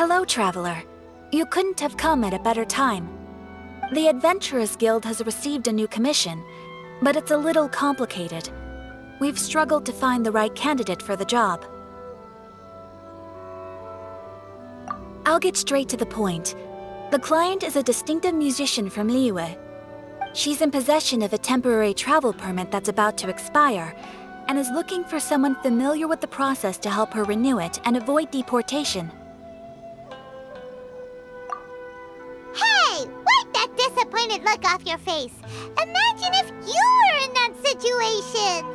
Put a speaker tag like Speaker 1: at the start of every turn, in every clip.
Speaker 1: Hello, traveler. You couldn't have come at a better time. The Adventurers Guild has received a new commission, but it's a little complicated. We've struggled to find the right candidate for the job. I'll get straight to the point. The client is a distinctive musician from Liyue. She's in possession of a temporary travel permit that's about to expire, and is looking for someone familiar with the process to help her renew it and avoid deportation.
Speaker 2: Hey! Wipe that disappointed look off your face! Imagine if you were in that situation!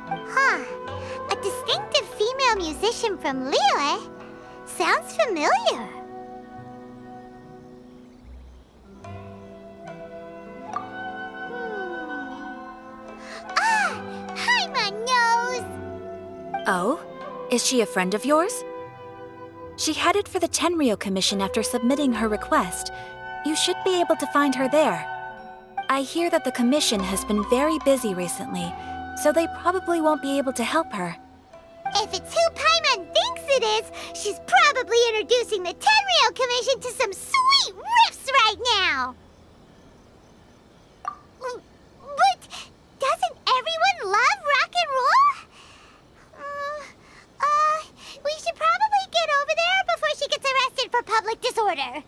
Speaker 2: Huh. A distinctive female musician from Liyue? Sounds familiar. Hi, my nose!
Speaker 1: Oh? Is she a friend of yours? She headed for the Tenryou Commission after submitting her request. You should be able to find her there. I hear that the commission has been very busy recently, so they probably won't be able to help her.
Speaker 2: If it's who Paimon thinks it is, she's probably introducing the Tenryou Commission to some sweet riffs right now! But doesn't everyone love rock and roll? We should probably get over there before she gets arrested for public disorder.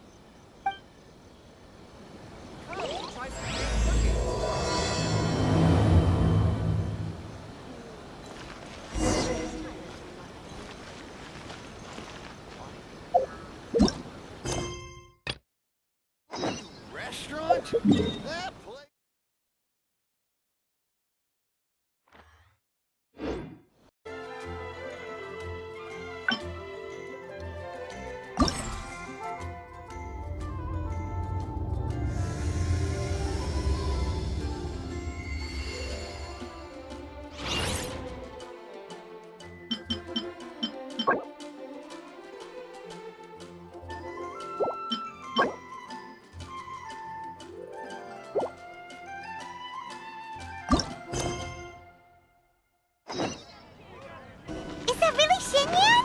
Speaker 3: Restaurant? That place.
Speaker 2: Is that really Xinyan?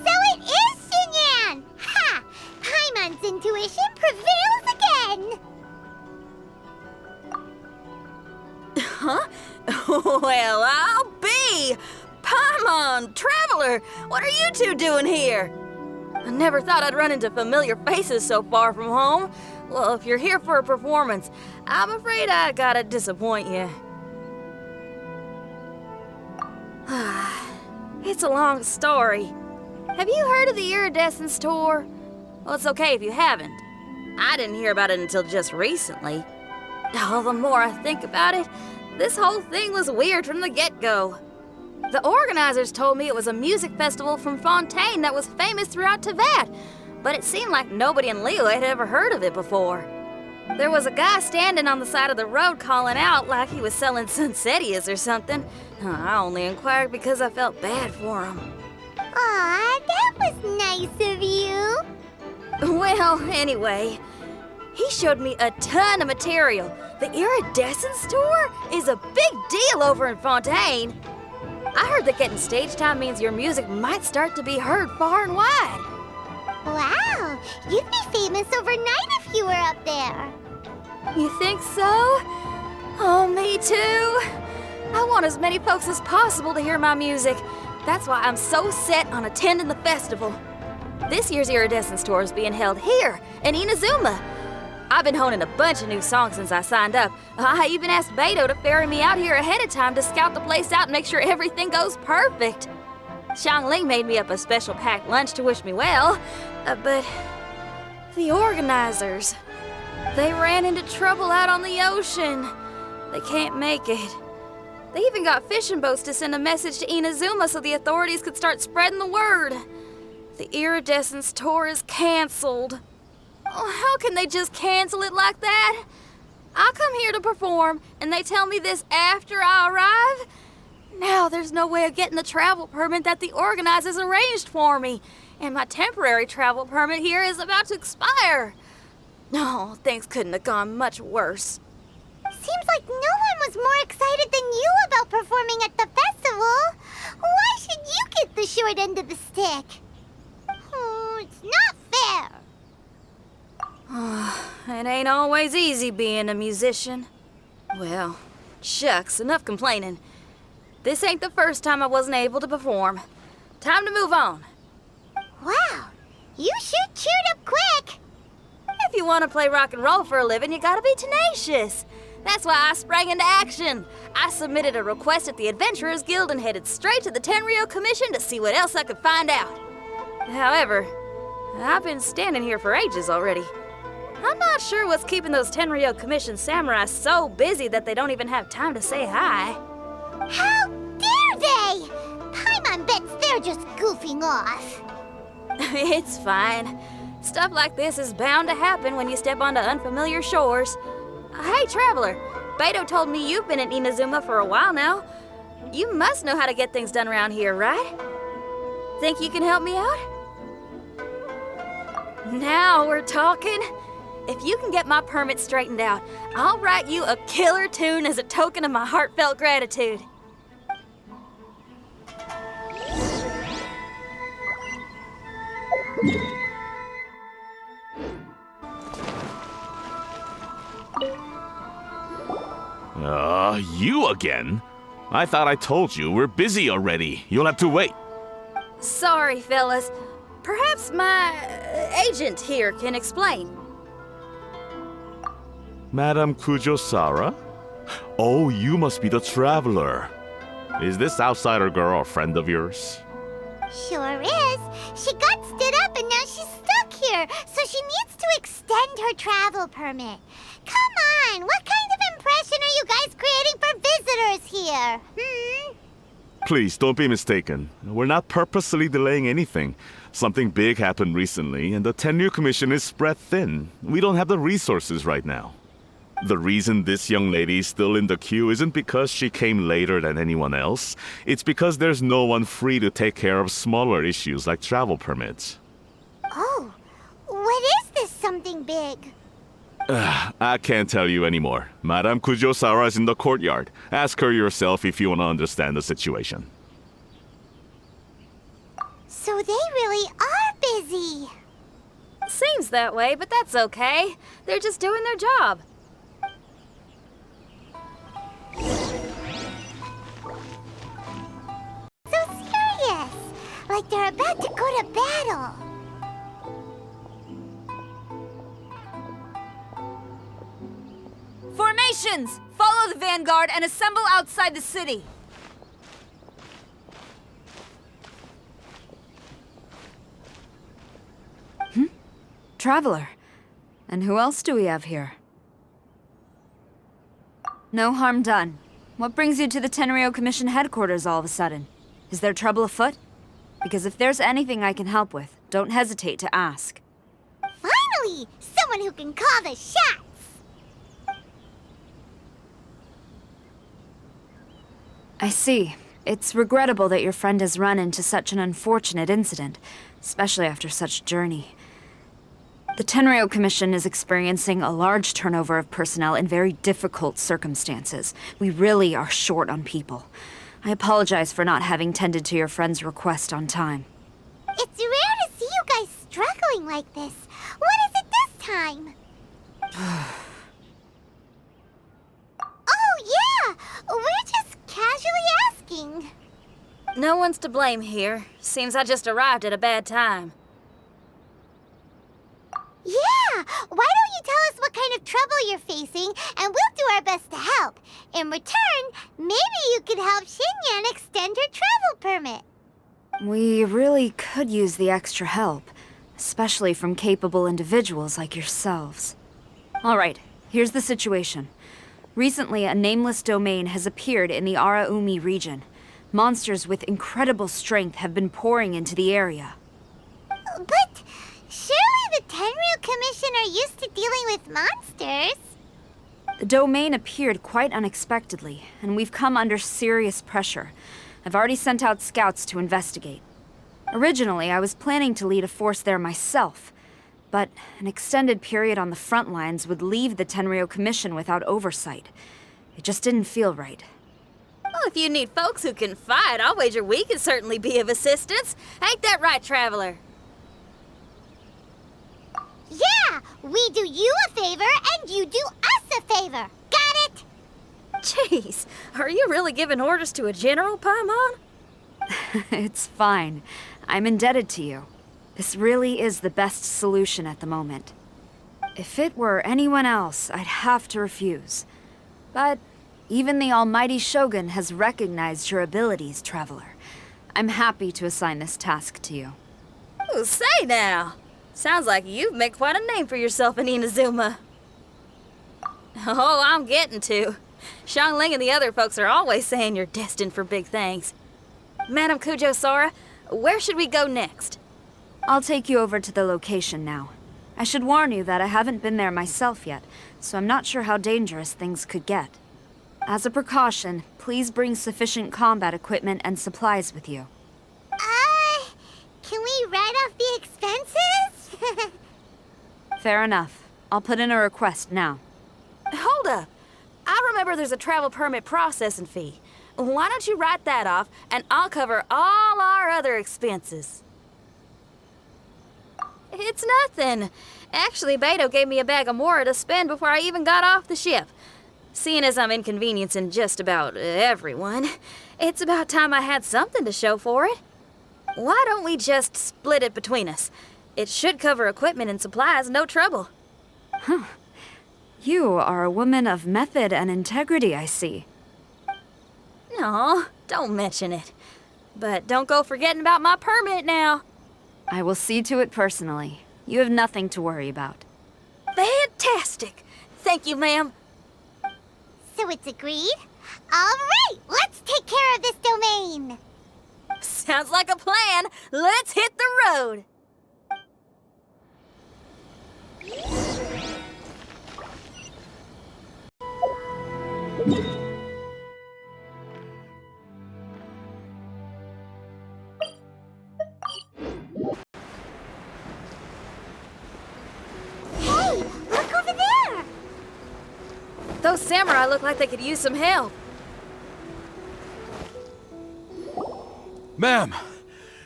Speaker 2: So it is Xinyan! Ha! Paimon's intuition prevails again!
Speaker 4: Huh? Well, I'll be! Paimon, Traveler, what are you two doing here? I never thought I'd run into familiar faces so far from home. Well, if you're here for a performance, I'm afraid I gotta disappoint you. It's a long story. Have you heard of the Iridescence Tour? Well, it's okay if you haven't. I didn't hear about it until just recently. Oh, the more I think about it, this whole thing was weird from the get-go. The organizers told me it was a music festival from Fontaine that was famous throughout Teyvat, but it seemed like nobody in Liyue had ever heard of it before. There was a guy standing on the side of the road calling out like he was selling Sunsetias or something. I only inquired because I felt bad for him.
Speaker 2: Aw, that was nice of you.
Speaker 4: Well, anyway, he showed me a ton of material. The Iridescence Tour is a big deal over in Fontaine. I heard that getting stage time means your music might start to be heard far and wide.
Speaker 2: Wow, you'd be famous overnight if you were up there.
Speaker 4: You think so? Oh, me too. I want as many folks as possible to hear my music. That's why I'm so set on attending the festival. This year's Iridescence Tour is being held here in Inazuma. I've been honing a bunch of new songs since I signed up. I even asked Beto to ferry me out here ahead of time to scout the place out and make sure everything goes perfect. Xiangling made me up a special packed lunch to wish me well, but the organizers, they ran into trouble out on the ocean. They can't make it. They even got fishing boats to send a message to Inazuma so the authorities could start spreading the word. The Iridescence Tour is canceled. Oh, how can they just cancel it like that? I come here to perform, and they tell me this after I arrive? Now there's no way of getting the travel permit that the organizers arranged for me, and my temporary travel permit here is about to expire. No, things couldn't have gone much worse.
Speaker 2: Seems like no one was more excited than you about performing at the festival. Why should you get the short short end of the stick. Oh, it's not fair.
Speaker 4: It ain't always easy being a musician. Well, shucks, enough complaining. This ain't the first time I wasn't able to perform. Time to move on.
Speaker 2: Wow, you sure cheered up quick.
Speaker 4: If you want to play rock and roll for a living, you gotta be tenacious. That's why I sprang into action. I submitted a request at the Adventurers Guild and headed straight to the Tenryou Commission to see what else I could find out. However, I've been standing here for ages already. I'm not sure what's keeping those Tenryou Commission samurai so busy that they don't even have time to say hi.
Speaker 2: How dare they? Paimon bets they're just goofing off.
Speaker 4: It's fine. Stuff like this is bound to happen when you step onto unfamiliar shores. Hey, Traveler, Beto told me you've been in Inazuma for a while now. You must know how to get things done around here, right? Think you can help me out? Now we're talking. If you can get my permit straightened out, I'll write you a killer tune as a token of my heartfelt gratitude.
Speaker 5: You again? I thought I told you we're busy already. You'll have to wait.
Speaker 4: Sorry, fellas. Perhaps my agent here can explain.
Speaker 5: Madam Kujou Sara? Oh, you must be the traveler. Is this outsider girl a friend of yours?
Speaker 2: Sure is. She got stood up and now she's stuck here, so she needs to extend her travel permit. Come on, what kind of impression are you guys creating for visitors here?
Speaker 5: Please, don't be mistaken. We're not purposely delaying anything. Something big happened recently, and the Tenryou Commission is spread thin. We don't have the resources right now. The reason this young lady is still in the queue isn't because she came later than anyone else. It's because there's no one free to take care of smaller issues like travel permits.
Speaker 2: Oh, what is this something big?
Speaker 5: I can't tell you anymore. Madame Kujou Sara is in the courtyard. Ask her yourself if you want to understand the situation.
Speaker 2: So they really are busy.
Speaker 4: Seems that way, but that's okay. They're just doing their job.
Speaker 2: So serious, like they're about to go to battle.
Speaker 4: Formations! Follow the vanguard and assemble outside the city.
Speaker 6: Traveler. And who else do we have here? No harm done. What brings you to the Tenryou Commission Headquarters all of a sudden? Is there trouble afoot? Because if there's anything I can help with, don't hesitate to ask.
Speaker 2: Finally, someone who can call the shots.
Speaker 6: I see. It's regrettable that your friend has run into such an unfortunate incident, especially after such a journey. The Tenryou Commission is experiencing a large turnover of personnel in very difficult circumstances. We really are short on people. I apologize for not having tended to your friend's request on time.
Speaker 2: It's rare to see you guys struggling like this. What is it this time? Oh, yeah! We're just casually asking.
Speaker 4: No one's to blame here. Seems I just arrived at a bad time.
Speaker 2: Yeah! Why don't you tell us what kind of trouble you're facing, and we'll do our best to help. In return, maybe you could help Xinyan extend her travel permit.
Speaker 6: We really could use the extra help, especially from capable individuals like yourselves. All right, here's the situation. Recently, a nameless domain has appeared in the Araumi region. Monsters with incredible strength have been pouring into the area.
Speaker 2: But surely the Tenryou Commission are used to dealing with monsters.
Speaker 6: The domain appeared quite unexpectedly, and we've come under serious pressure. I've already sent out scouts to investigate. Originally, I was planning to lead a force there myself, but an extended period on the front lines would leave the Tenryou Commission without oversight. It just didn't feel right.
Speaker 4: Well, if you need folks who can fight, I'll wager we can certainly be of assistance. Ain't that right, Traveler?
Speaker 2: Yeah, we do you a favor and you do us a favor. Got it?
Speaker 4: Jeez, are you really giving orders to a general, Paimon?
Speaker 6: It's fine. I'm indebted to you. This really is the best solution at the moment. If it were anyone else, I'd have to refuse. But even the almighty Shogun has recognized your abilities, Traveler. I'm happy to assign this task to you.
Speaker 4: Ooh, say now. Sounds like you've made quite a name for yourself in Inazuma. Oh, I'm getting to. Xiangling and the other folks are always saying you're destined for big things. Madam Kujou, Sara, where should we go next?
Speaker 6: I'll take you over to the location now. I should warn you that I haven't been there myself yet, so I'm not sure how dangerous things could get. As a precaution, please bring sufficient combat equipment and supplies with you.
Speaker 2: Can we write off the expenses?
Speaker 6: Fair enough. I'll put in a request now.
Speaker 4: Hold up. I remember there's a travel permit processing fee. Why don't you write that off, and I'll cover all our other expenses. It's nothing. Actually, Beto gave me a bag of Mora to spend before I even got off the ship. Seeing as I'm inconveniencing just about everyone, it's about time I had something to show for it. Why don't we just split it between us? It should cover equipment and supplies, no trouble.
Speaker 6: You are a woman of method and integrity, I see.
Speaker 4: No, don't mention it. But don't go forgetting about my permit now.
Speaker 6: I will see to it personally. You have nothing to worry about.
Speaker 4: Fantastic. Thank you, ma'am.
Speaker 2: So it's agreed? All right, let's take care of this domain.
Speaker 4: Sounds like a plan. Let's hit the road.
Speaker 2: Hey, look over there!
Speaker 4: Those samurai look like they could use some help.
Speaker 7: Ma'am,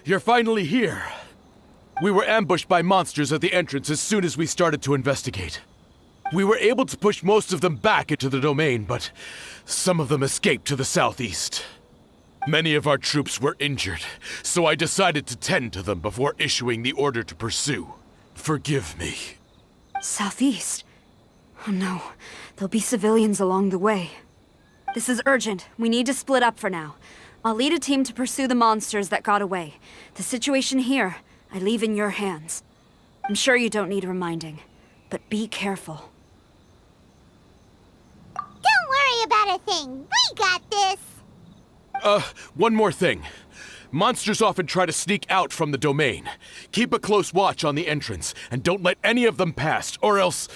Speaker 7: you're finally here. We were ambushed by monsters at the entrance as soon as we started to investigate. We were able to push most of them back into the domain, but some of them escaped to the southeast. Many of our troops were injured, so I decided to tend to them before issuing the order to pursue. Forgive me.
Speaker 6: Southeast? Oh no, there'll be civilians along the way. This is urgent. We need to split up for now. I'll lead a team to pursue the monsters that got away. The situation here, I leave in your hands. I'm sure you don't need reminding, but be careful.
Speaker 2: Don't worry about a thing. We got this.
Speaker 7: One more thing. Monsters often try to sneak out from the domain. Keep a close watch on the entrance, and don't let any of them pass, or else...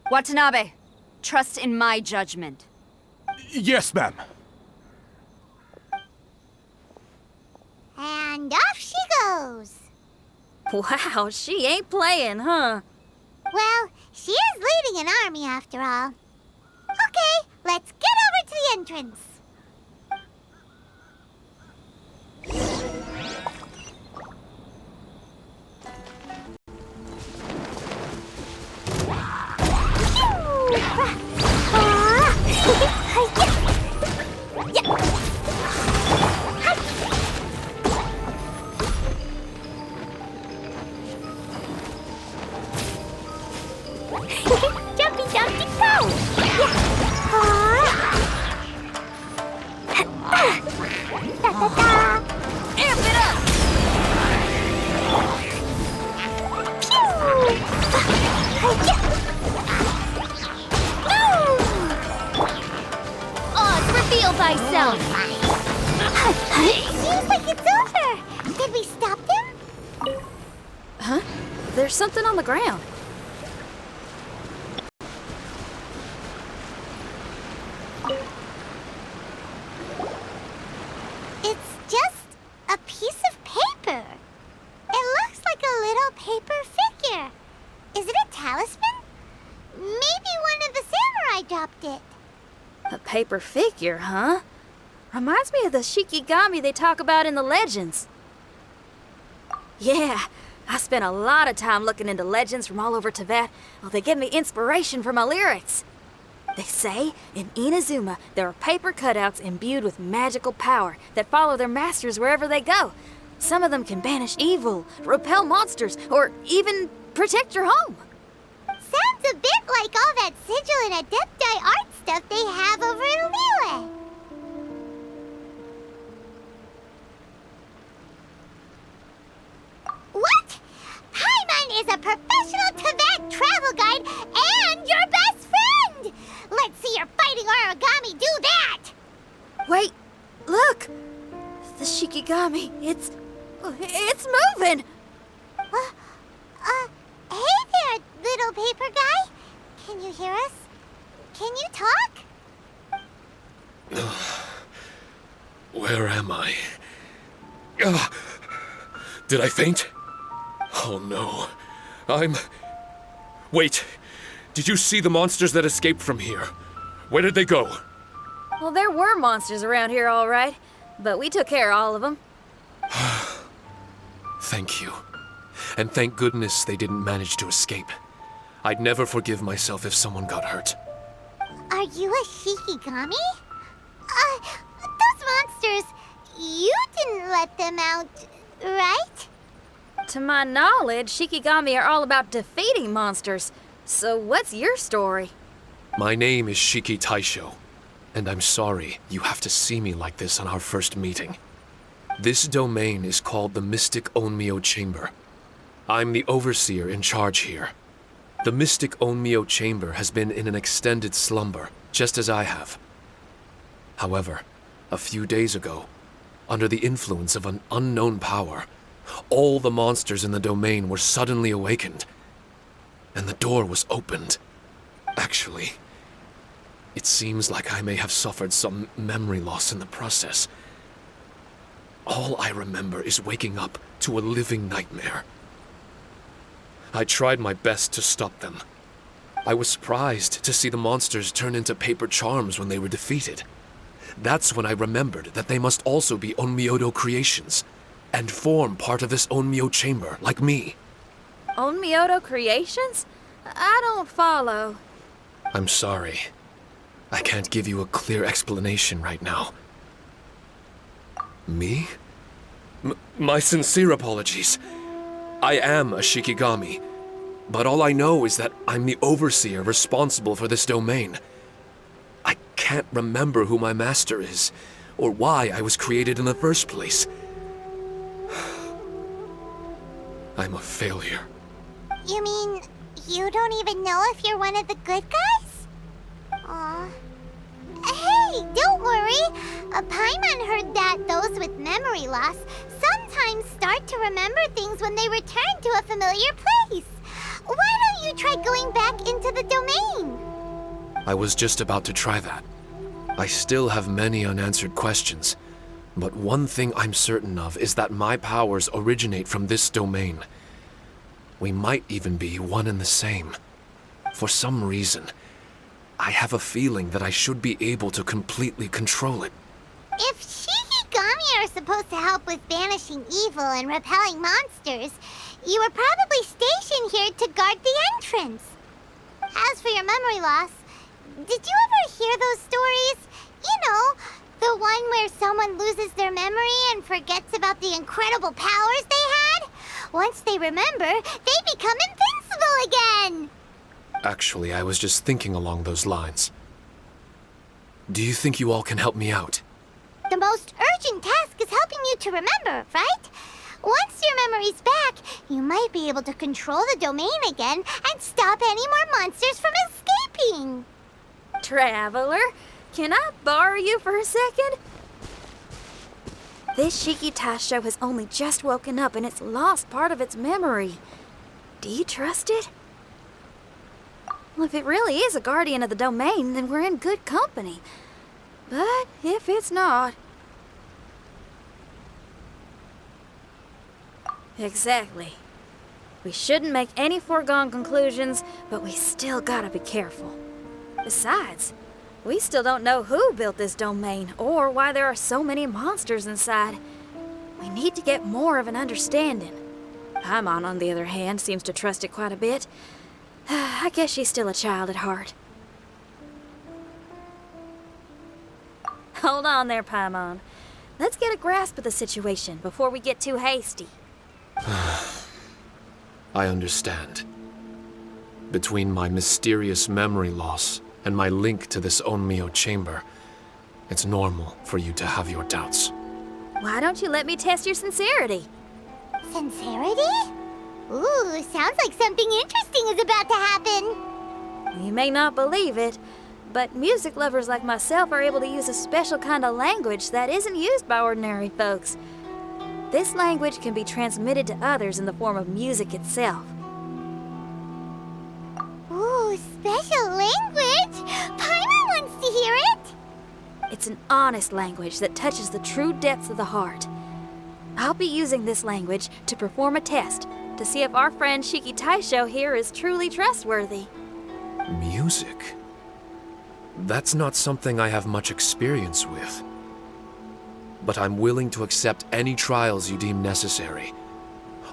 Speaker 6: Watanabe, trust in my judgment.
Speaker 7: Yes, ma'am.
Speaker 2: And off she goes.
Speaker 4: Wow, she ain't playing, huh?
Speaker 2: Well, she is leading an army after all. Okay, let's get over to the entrance. Jumpy, jumpy, go! Da-da-da!
Speaker 4: Amp it up!
Speaker 2: Oh, reveal thyself! Seems like it's over! Did we stop them?
Speaker 4: Huh? There's something on the ground.
Speaker 2: It's just a piece of paper. It looks like a little paper figure. Is it a talisman? Maybe one of the samurai dropped it.
Speaker 4: A paper figure, huh? Reminds me of the Shikigami they talk about in the legends. Yeah, I spent a lot of time looking into legends from all over Tibet. Well, they give me inspiration for my lyrics. They say in Inazuma there are paper cutouts imbued with magical power that follow their masters wherever they go. Some of them can banish evil, repel monsters, or even protect your home.
Speaker 2: Sounds a bit like all that sigil and adepti art stuff they have over in Liyue. What? Paimon is a professional Tibet travel guide and your best friend! Let's see your fighting origami do that!
Speaker 4: Wait, look! The Shikigami, it's moving!
Speaker 2: Hey there, little paper guy. Can you hear us? Can you talk?
Speaker 8: Where am I? Did I faint? Oh no. Wait. Did you see the monsters that escaped from here? Where did they go?
Speaker 4: Well, there were monsters around here, all right. But we took care of all of them.
Speaker 8: Thank you. And thank goodness they didn't manage to escape. I'd never forgive myself if someone got hurt.
Speaker 2: Are you a Shikigami? Those monsters, you didn't let them out, right?
Speaker 4: To my knowledge, Shikigami are all about defeating monsters. So what's your story?
Speaker 8: My name is Shiki Taisho, and I'm sorry you have to see me like this on our first meeting. This domain is called the Mystic Onmyou Chamber. I'm the overseer in charge here. The Mystic Onmyou Chamber has been in an extended slumber, just as I have. However, a few days ago, under the influence of an unknown power, all the monsters in the domain were suddenly awakened, and the door was opened. Actually, it seems like I may have suffered some memory loss in the process. All I remember is waking up to a living nightmare. I tried my best to stop them. I was surprised to see the monsters turn into paper charms when they were defeated. That's when I remembered that they must also be Onmyodo creations, and form part of this Onmyou chamber, like me.
Speaker 4: Onmyodo creations? I don't follow.
Speaker 8: I'm sorry. I can't give you a clear explanation right now. Me? My sincere apologies. I am a Shikigami, but all I know is that I'm the overseer responsible for this domain. I can't remember who my master is, or why I was created in the first place. I'm a failure.
Speaker 2: You mean you don't even know if you're one of the good guys? Aw. Hey, don't worry. Paimon heard that those with memory loss sometimes start to remember things when they return to a familiar place. Why don't you try going back into the domain?
Speaker 8: I was just about to try that. I still have many unanswered questions, but one thing I'm certain of is that my powers originate from this domain. We might even be one and the same. For some reason, I have a feeling that I should be able to completely control it.
Speaker 2: If Shikigami are supposed to help with banishing evil and repelling monsters, you were probably stationed here to guard the entrance. As for your memory loss, did you ever hear those stories? You know, the one where someone loses their memory and forgets about the incredible powers they had? Once they remember, they become invincible again!
Speaker 8: Actually, I was just thinking along those lines. Do you think you all can help me out?
Speaker 2: The most urgent task is helping you to remember, right? Once your memory's back, you might be able to control the domain again and stop any more monsters from escaping.
Speaker 4: Traveler, can I borrow you for a second? This Shiki Taisho has only just woken up and it's lost part of its memory. Do you trust it? Well, if it really is a guardian of the domain, then we're in good company. But if it's not... Exactly. We shouldn't make any foregone conclusions, but we still gotta be careful. Besides, We still don't know who built this domain or why there are so many monsters inside. We need to get more of an understanding. Paimon, on the other hand, seems to trust it quite a bit. I guess she's still a child at heart. Hold on there, Paimon. Let's get a grasp of the situation before we get too hasty.
Speaker 8: I understand. Between my mysterious memory loss and my link to this Onmyou chamber, it's normal for you to have your doubts.
Speaker 4: Why don't you let me test your sincerity?
Speaker 2: Sincerity? Ooh, sounds like something interesting is about to happen.
Speaker 4: You may not believe it, but music lovers like myself are able to use a special kind of language that isn't used by ordinary folks. This language can be transmitted to others in the form of music itself.
Speaker 2: Ooh, special language? Paimon wants to hear it!
Speaker 4: It's an honest language that touches the true depths of the heart. I'll be using this language to perform a test to see if our friend Shiki Taisho here is truly trustworthy.
Speaker 8: Music? That's not something I have much experience with. But I'm willing to accept any trials you deem necessary.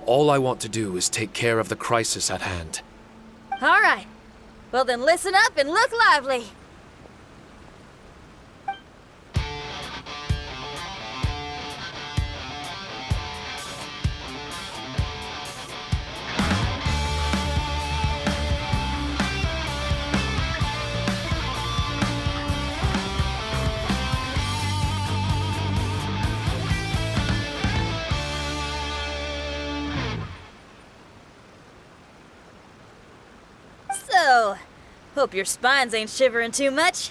Speaker 8: All I want to do is take care of the crisis at hand.
Speaker 4: All right. Well then listen up and look lively. So, hope your spines ain't shivering too much.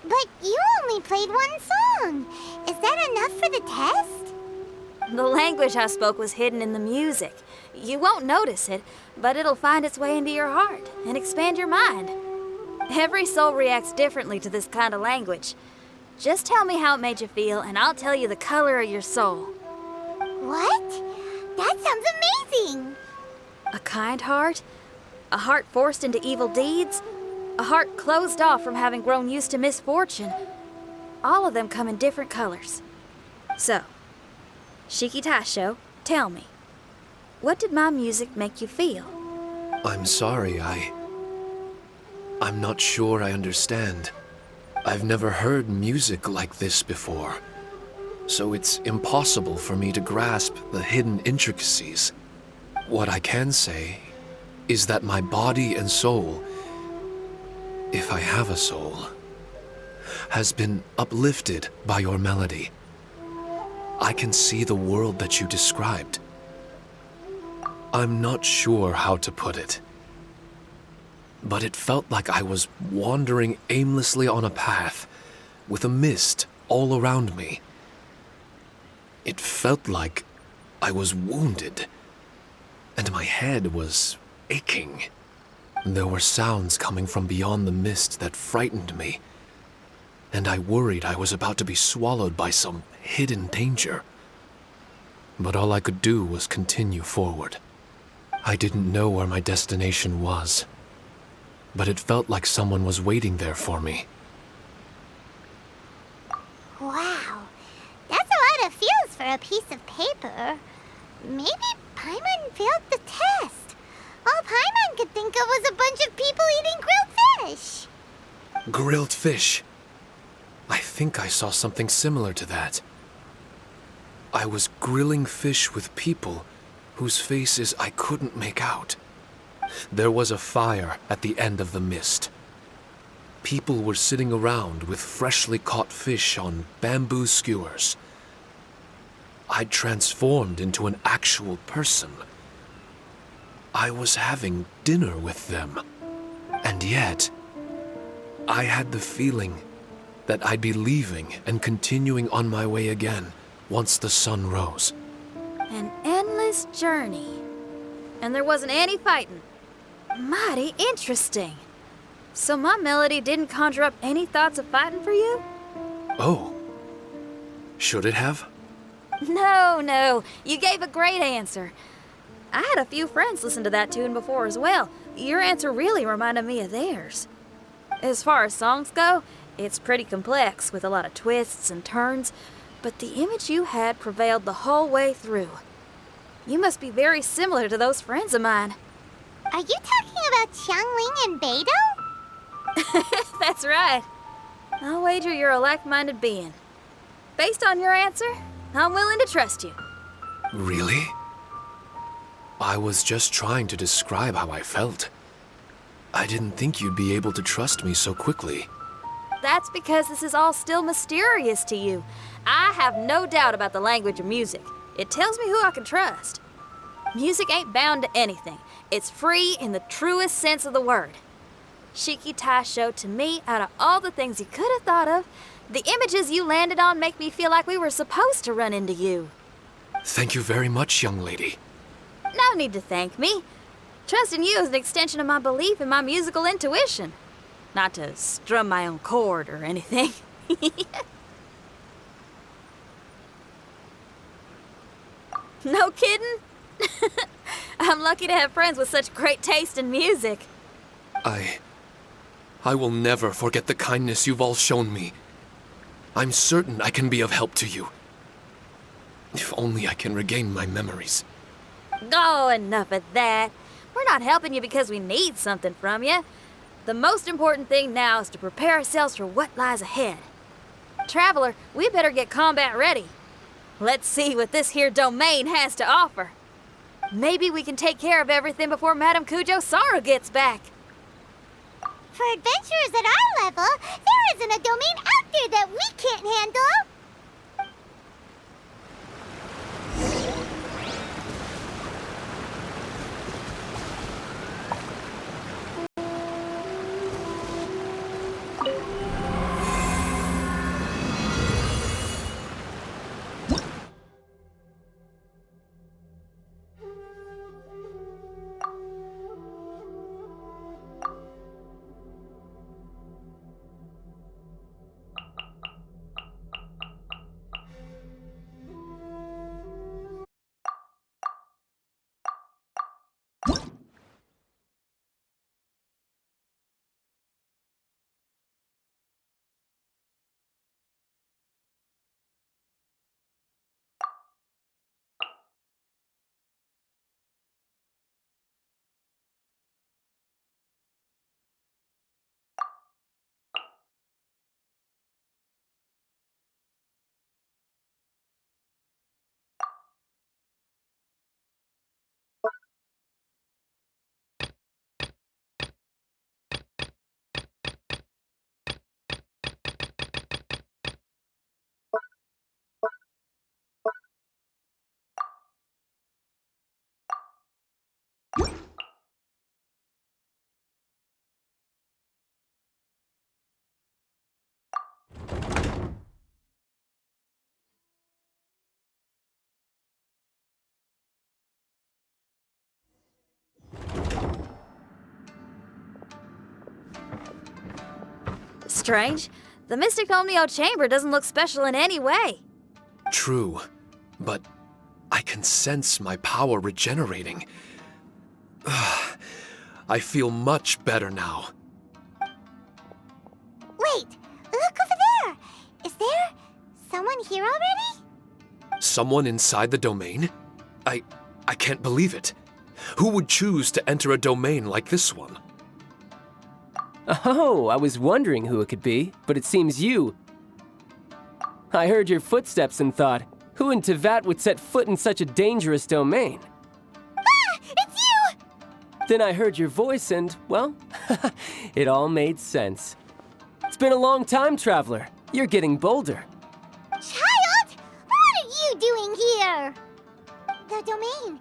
Speaker 2: But you only played one song. Is that enough for the test?
Speaker 4: The language I spoke was hidden in the music. You won't notice it, but it'll find its way into your heart and expand your mind. Every soul reacts differently to this kind of language. Just tell me how it made you feel, and I'll tell you the color of your soul.
Speaker 2: What? That sounds amazing!
Speaker 4: A kind heart? A heart forced into evil deeds? A heart closed off from having grown used to misfortune? All of them come in different colors. So, Shiki Taisho, tell me, what did my music make you feel?
Speaker 8: I'm sorry, I'm not sure I understand. I've never heard music like this before, so it's impossible for me to grasp the hidden intricacies. What I can say is that my body and soul, if I have a soul, has been uplifted by your melody. I can see the world that you described. I'm not sure how to put it, but it felt like I was wandering aimlessly on a path with a mist all around me. It felt like I was wounded, and my head was aching. There were sounds coming from beyond the mist that frightened me, and I worried I was about to be swallowed by some hidden danger. But all I could do was continue forward. I didn't know where my destination was, but it felt like someone was waiting there for me.
Speaker 2: Wow, that's a lot of feels for a piece of paper. Maybe Paimon failed the test. All Paimon could think of was a bunch of people eating grilled fish.
Speaker 8: Grilled fish. I think I saw something similar to that. I was grilling fish with people whose faces I couldn't make out. There was a fire at the end of the mist. People were sitting around with freshly caught fish on bamboo skewers. I'd transformed into an actual person. I was having dinner with them. And yet, I had the feeling that I'd be leaving and continuing on my way again once the sun rose.
Speaker 4: An endless journey. And there wasn't any fighting. Mighty interesting. So my melody didn't conjure up any thoughts of fighting for you?
Speaker 8: Oh. Should it have?
Speaker 4: No. You gave a great answer. I had a few friends listen to that tune before as well. Your answer really reminded me of theirs. As far as songs go, it's pretty complex with a lot of twists and turns, but the image you had prevailed the whole way through. You must be very similar to those friends of mine.
Speaker 2: Are you talking about Xiangling and Beidou?
Speaker 4: That's right. I'll wager you're a like-minded being. Based on your answer, I'm willing to trust you.
Speaker 8: Really? I was just trying to describe how I felt. I didn't think you'd be able to trust me so quickly.
Speaker 4: That's because this is all still mysterious to you. I have no doubt about the language of music. It tells me who I can trust. Music ain't bound to anything. It's free in the truest sense of the word. Shiki Taisho, to me, out of all the things you could have thought of, the images you landed on make me feel like we were supposed to run into you.
Speaker 8: Thank you very much, young lady.
Speaker 4: No need to thank me. Trusting you is an extension of my belief in my musical intuition. Not to strum my own chord or anything. No kidding? I'm lucky to have friends with such great taste in music.
Speaker 8: I will never forget the kindness you've all shown me. I'm certain I can be of help to you. If only I can regain my memories.
Speaker 4: Oh, enough of that. We're not helping you because we need something from you. The most important thing now is to prepare ourselves for what lies ahead. Traveler, we better get combat ready. Let's see what this here domain has to offer. Maybe we can take care of everything before Madame Kujou Sara gets back.
Speaker 2: For adventurers at our level, there isn't a domain out there that we can't handle.
Speaker 4: Strange. The Mystic Onmyou chamber doesn't look special in any way.
Speaker 8: True, but I can sense my power regenerating. I feel much better now.
Speaker 2: Wait, look over there. Is there someone here already?
Speaker 8: Someone inside the domain? I can't believe it. Who would choose to enter a domain like this one?
Speaker 9: Oh, I was wondering who it could be, but it seems you. I heard your footsteps and thought, who in Teyvat would set foot in such a dangerous domain?
Speaker 2: Ah, it's you!
Speaker 9: Then I heard your voice and, well, it all made sense. It's been a long time, Traveler. You're getting bolder.
Speaker 2: Child, what are you doing here? The domain.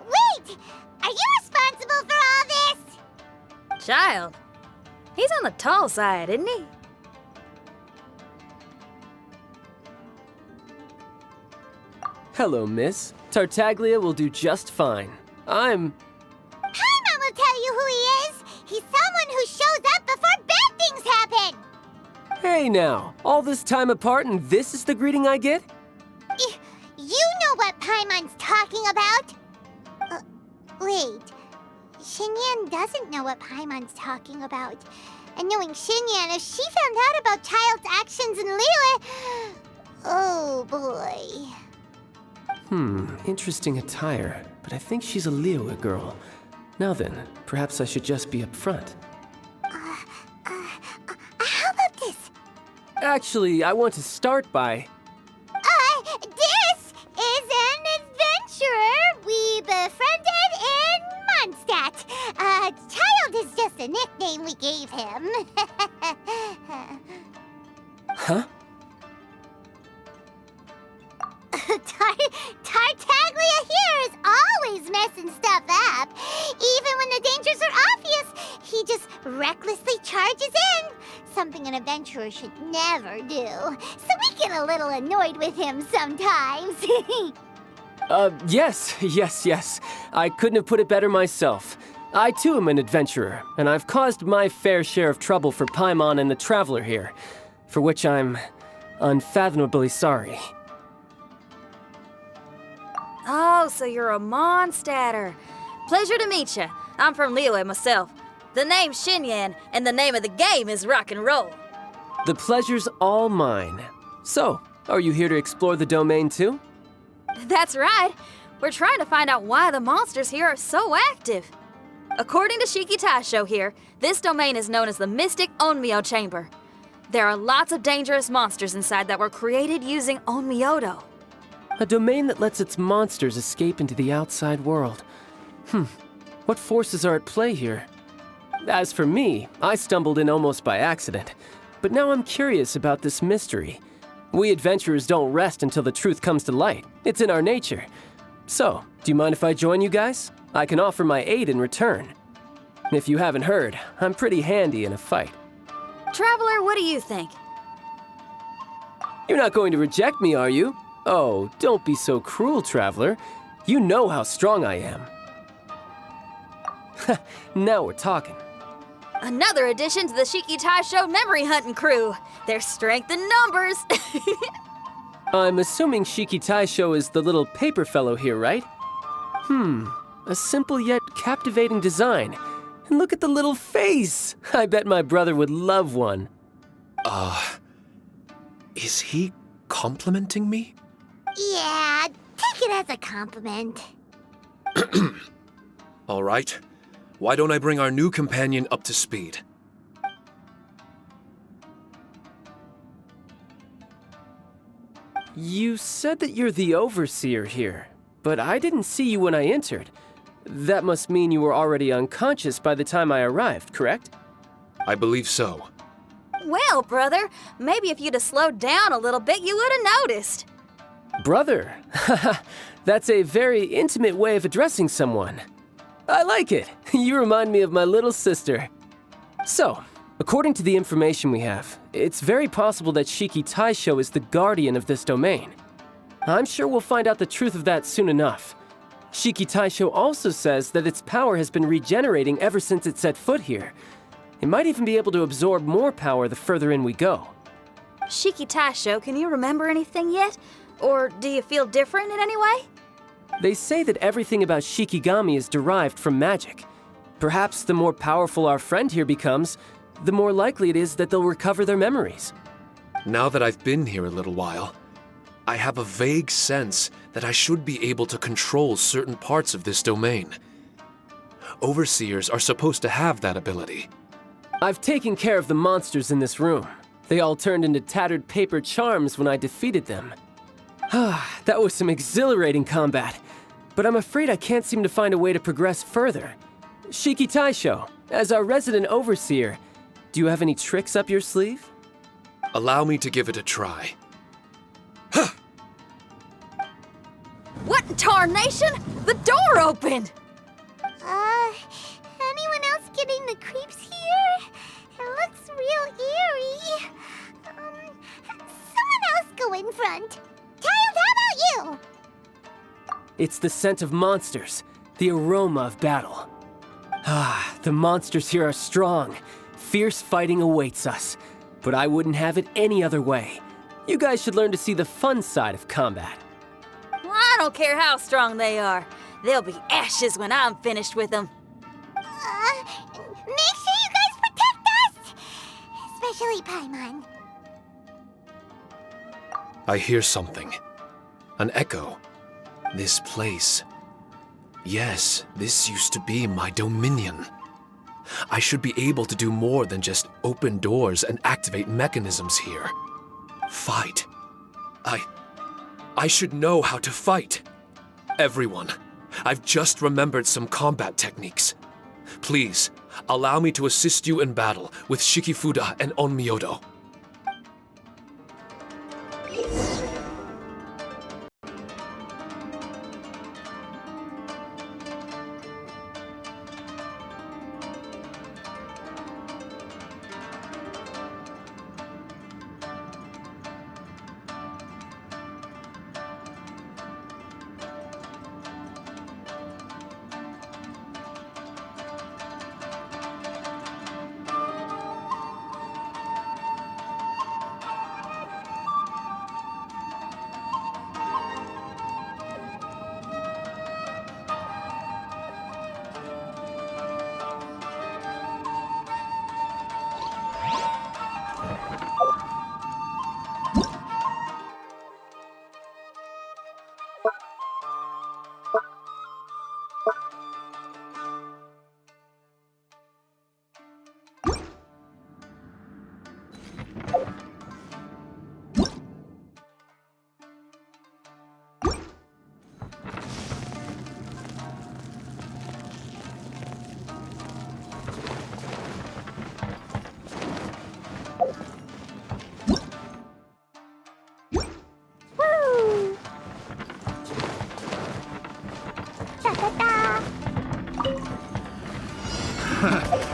Speaker 2: Wait, are you responsible for all this?
Speaker 4: Child. He's on the tall side, isn't he?
Speaker 9: Hello, miss. Tartaglia will do just fine.
Speaker 2: Paimon will tell you who he is. He's someone who shows up before bad things happen.
Speaker 9: Hey now, all this time apart and this is the greeting I get?
Speaker 2: You know what Paimon's talking about? Wait. Xinyan doesn't know what Paimon's talking about. And knowing Xinyan, if she found out about Child's actions in Liyue... Oh, boy.
Speaker 9: Interesting attire, but I think she's a Liyue girl. Now then, perhaps I should just be upfront.
Speaker 2: How about this?
Speaker 9: Actually, I want to start by...
Speaker 2: This is an adventurer we befriended in Mondstadt. Child is just a nickname we gave him.
Speaker 9: Huh?
Speaker 2: Tartaglia here is always messing stuff up. Even when the dangers are obvious, he just recklessly charges in. Something an adventurer should never do. So we get a little annoyed with him sometimes.
Speaker 9: Yes. I couldn't have put it better myself. I too am an adventurer, and I've caused my fair share of trouble for Paimon and the Traveler here, for which I'm unfathomably sorry.
Speaker 4: Oh, so you're a Mondstadter. Pleasure to meet you. I'm from Liyue myself. The name's Xinyan, and the name of the game is rock and roll.
Speaker 9: The pleasure's all mine. So, are you here to explore the domain too?
Speaker 4: That's right. We're trying to find out why the monsters here are so active. According to Shiki Taisho here, this domain is known as the Mystic Onmyou Chamber. There are lots of dangerous monsters inside that were created using Onmyodo.
Speaker 9: A domain that lets its monsters escape into the outside world. What forces are at play here? As for me, I stumbled in almost by accident. But now I'm curious about this mystery. We adventurers don't rest until the truth comes to light. It's in our nature. So, do you mind if I join you guys? I can offer my aid in return. If you haven't heard, I'm pretty handy in a fight.
Speaker 4: Traveler, what do you think?
Speaker 9: You're not going to reject me, are you? Oh, don't be so cruel, Traveler. You know how strong I am. Now we're talking.
Speaker 4: Another addition to the Shiki Taisho memory hunting crew. There's strength in numbers.
Speaker 9: I'm assuming Shiki Taisho is the little paper fellow here, right? A simple yet captivating design. And look at the little face! I bet my brother would love one.
Speaker 8: Is he complimenting me?
Speaker 2: Yeah, take it as a compliment.
Speaker 8: All right. Why don't I bring our new companion up to speed?
Speaker 9: You said that you're the overseer here, but I didn't see you when I entered. That must mean you were already unconscious by the time I arrived, correct?
Speaker 8: I believe so.
Speaker 4: Well, brother, maybe if you'd have slowed down a little bit, you would have noticed.
Speaker 9: Brother? That's a very intimate way of addressing someone. I like it. You remind me of my little sister. So, according to the information we have, it's very possible that Shiki Taisho is the guardian of this domain. I'm sure we'll find out the truth of that soon enough. Shiki Taisho also says that its power has been regenerating ever since it set foot here. It might even be able to absorb more power the further in we go.
Speaker 4: Shiki Taisho, can you remember anything yet? Or do you feel different in any way?
Speaker 9: They say that everything about Shikigami is derived from magic. Perhaps the more powerful our friend here becomes, the more likely it is that they'll recover their memories.
Speaker 8: Now that I've been here a little while, I have a vague sense that I should be able to control certain parts of this domain. Overseers are supposed to have that ability.
Speaker 9: I've taken care of the monsters in this room. They all turned into tattered paper charms when I defeated them. That was some exhilarating combat, but I'm afraid I can't seem to find a way to progress further. Shiki Taisho, as our resident overseer, do you have any tricks up your sleeve?
Speaker 8: Allow me to give it a try.
Speaker 4: What in tarnation? The door opened!
Speaker 2: Anyone else getting the creeps here? It looks real eerie. Someone else go in front. Child, how about you?
Speaker 9: It's the scent of monsters, the aroma of battle. The monsters here are strong. Fierce fighting awaits us. But I wouldn't have it any other way. You guys should learn to see the fun side of combat.
Speaker 4: Well, I don't care how strong they are. They'll be ashes when I'm finished with them.
Speaker 2: Make sure you guys protect us! especially Paimon.
Speaker 8: I hear something. An echo. This place. Yes, this used to be my dominion. I should be able to do more than just open doors and activate mechanisms here. Fight. I should know how to fight. Everyone, I've just remembered some combat techniques. Please, allow me to assist you in battle with Shikifuda and Onmyou.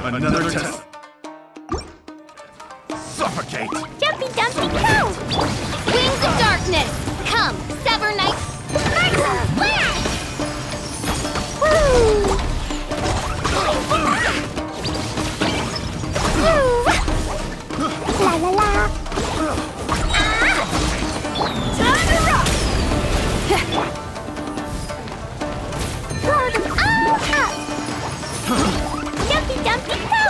Speaker 3: Another test. Suffocate!
Speaker 2: Jumpy Dumpy Go!
Speaker 4: Wings of darkness! Come, sever night!
Speaker 2: Micro Flash! Woo! Woo! La la la!
Speaker 4: Time to rock!
Speaker 2: Blow them all up! Jumpy Dumpy Go!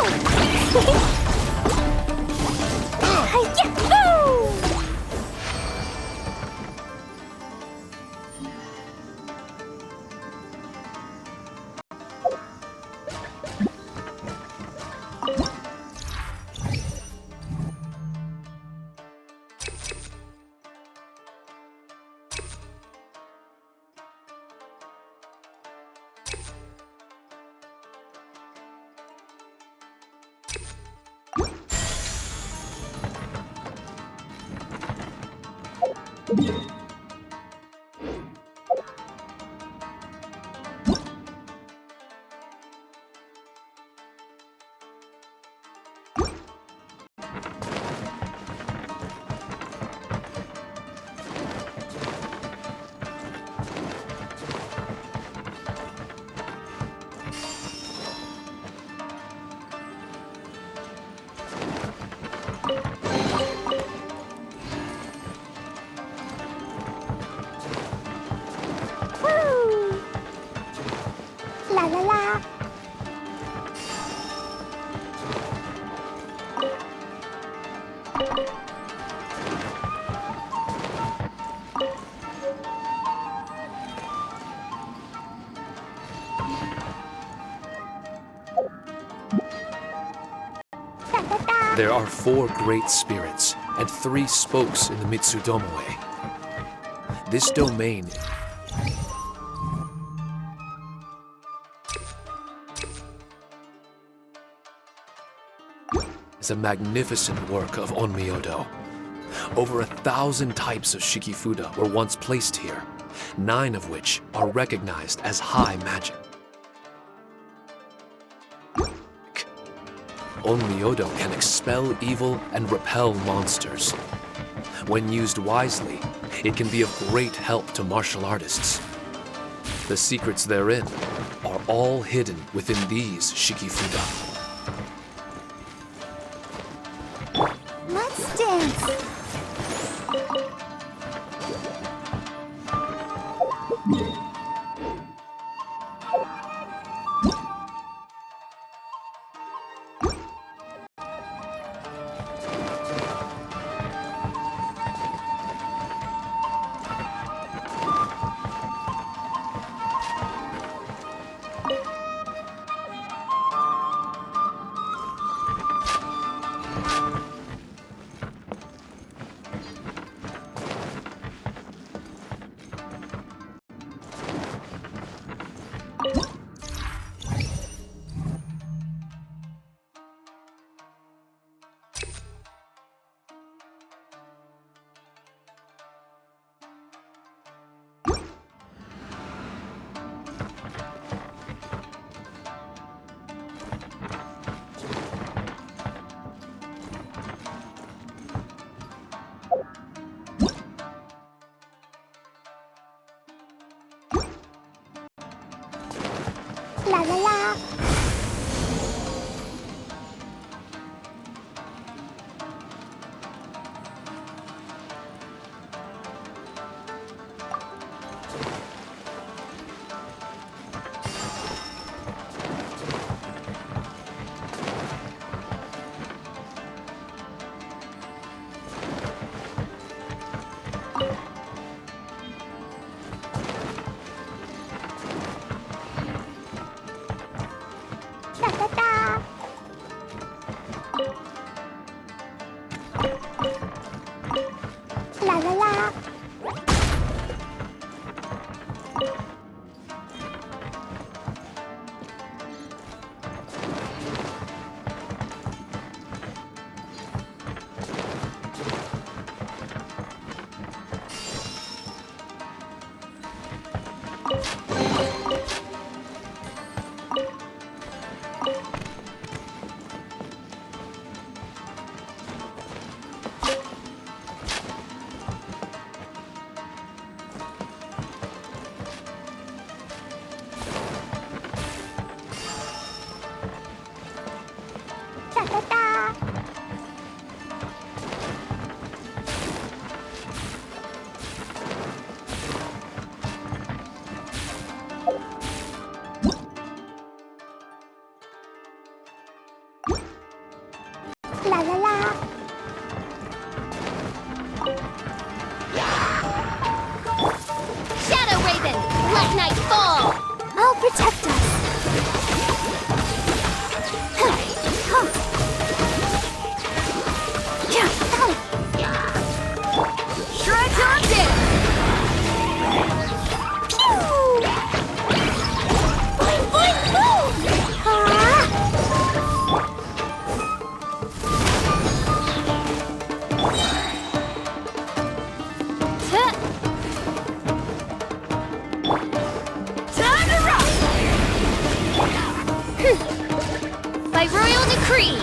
Speaker 2: Yahoo! La la la.
Speaker 8: There are 4 great spirits and 3 spokes in the Mitsudomoe. This domain is a magnificent work of Onmyou. Over 1,000 types of Shikifuda were once placed here, 9 of which are recognized as high magic. Onmyou can expel evil and repel monsters. When used wisely, it can be of great help to martial artists. The secrets therein are all hidden within these Shikifuda.
Speaker 2: Let's dance. La la la. La la la. La la la.
Speaker 10: Shadow Raven, let night fall!
Speaker 2: I'll protect us.
Speaker 10: Shred till I'm dead!
Speaker 2: Boing, boing, boom!
Speaker 10: Time to rock! By royal decree!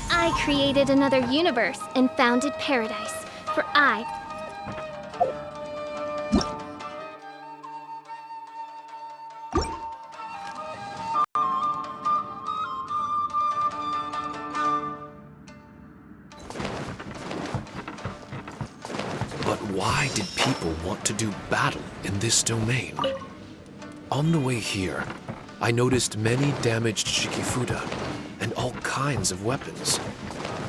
Speaker 10: I created another universe and founded paradise, for I...
Speaker 8: But why did people want to do battle in this domain? On the way here, I noticed many damaged Shikifuda and all kinds of weapons,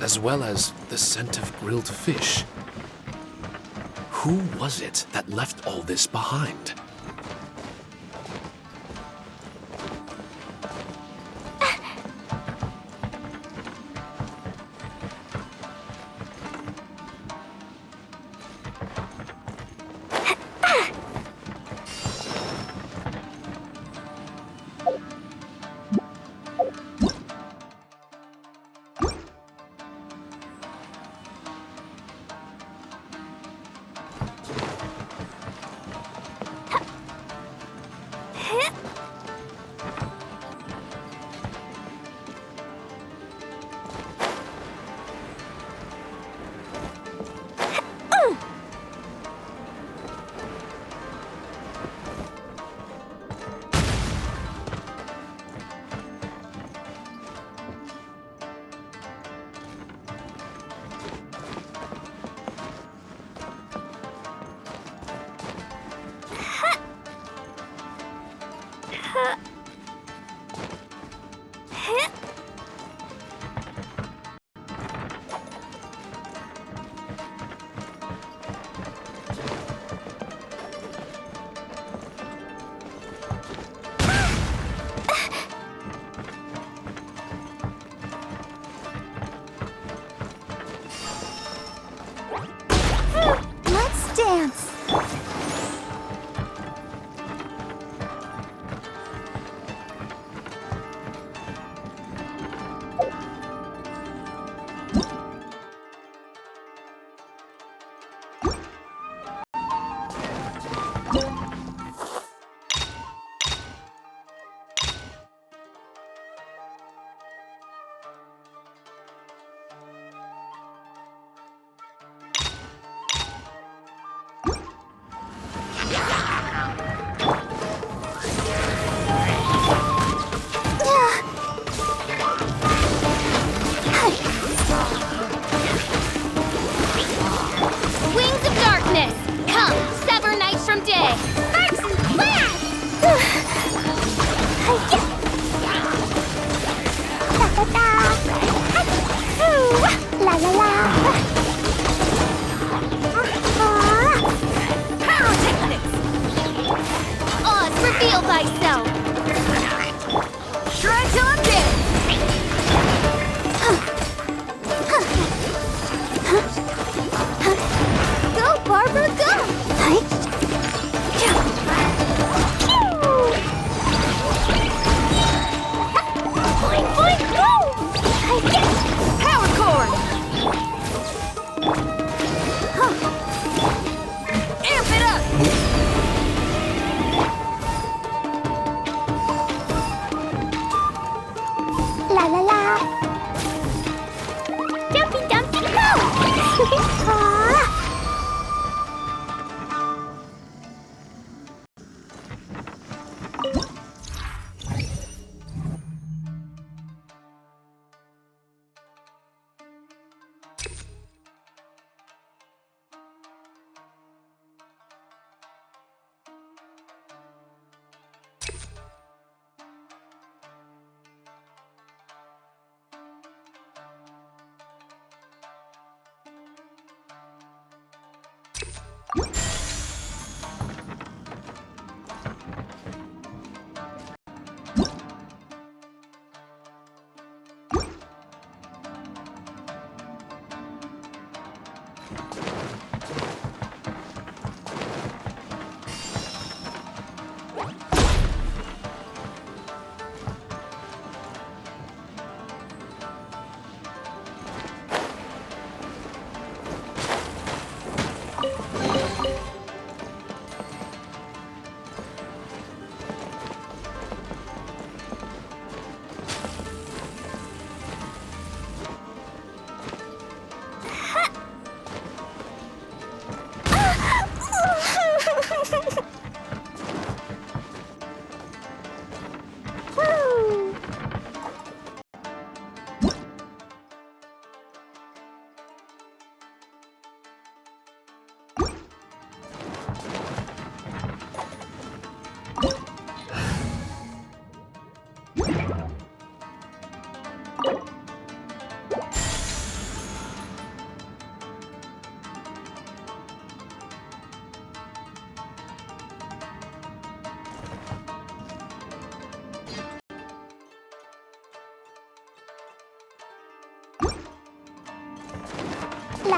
Speaker 8: as well as the scent of grilled fish. Who was it that left all this behind?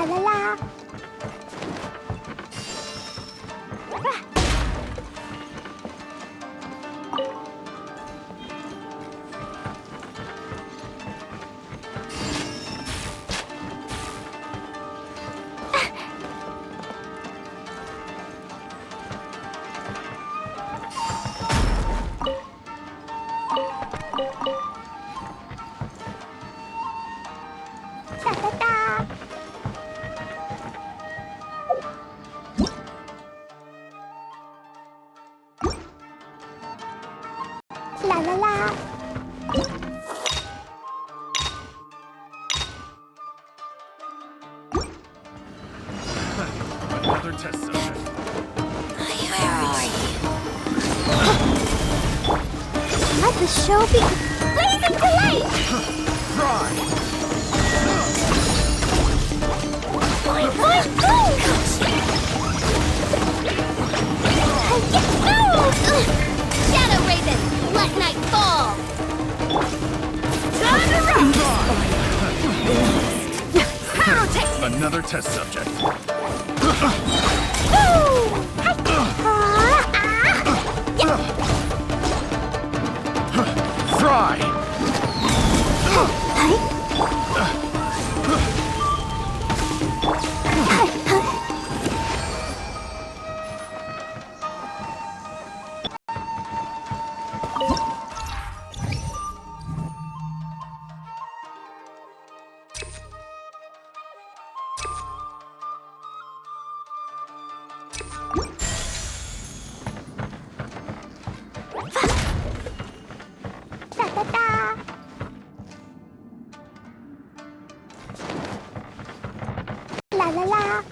Speaker 2: La la la. La la la.
Speaker 3: Another test subject.
Speaker 2: Let the show be blazing delight.
Speaker 3: Try!
Speaker 2: Boing, boing, boom! Shadow Raven, let night fall! Time to rock!
Speaker 3: Another test subject. Fry!
Speaker 2: La la la.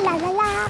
Speaker 2: La la la.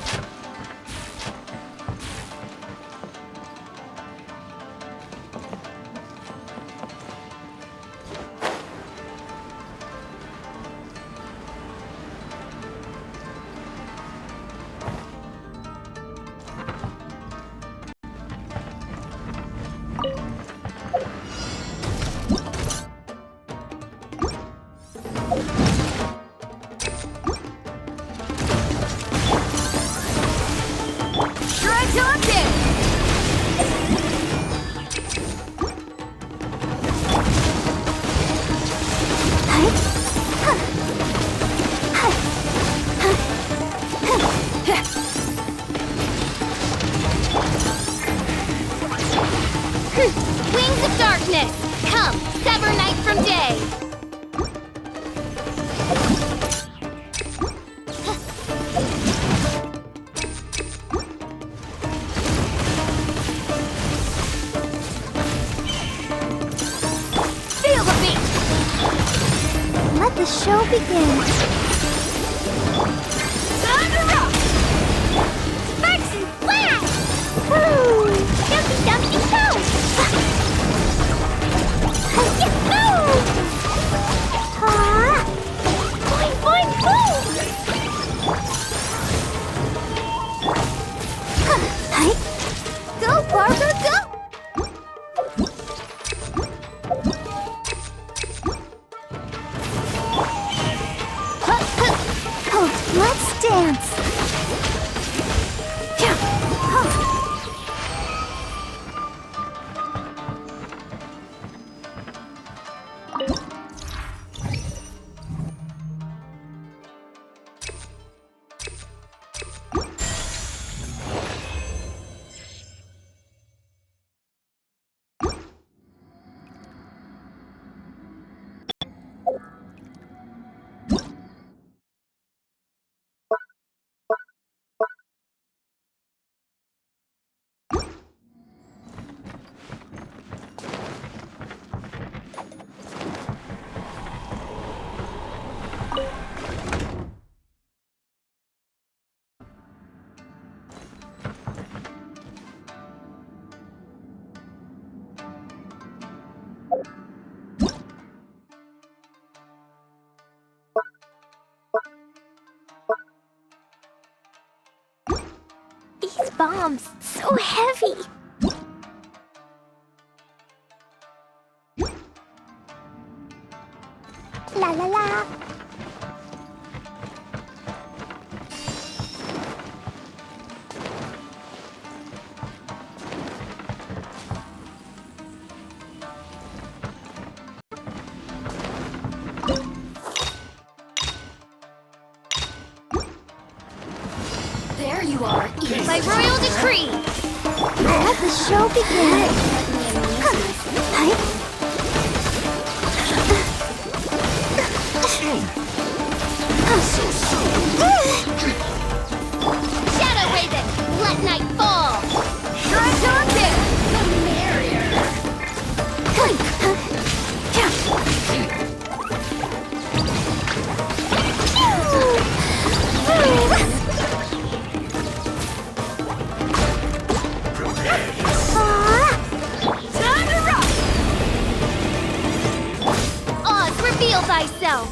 Speaker 10: Wings of darkness! Come, sever night from day! Feel the beat!
Speaker 2: Let the show begin.
Speaker 10: Time to rock!
Speaker 2: Sparks and flash! Woo! Dumpy dumpy go! Yahoo! Ah! Boing boing boom! Hi! Go Barbara go! Oh, let's dance! These bombs, so heavy. La la la.
Speaker 10: There you are, by royal decree!
Speaker 2: Let the show begin. Hi.
Speaker 10: Shadow Raven, let night fall! Shredder! The merrier! Time to rock! Oz, reveal thyself!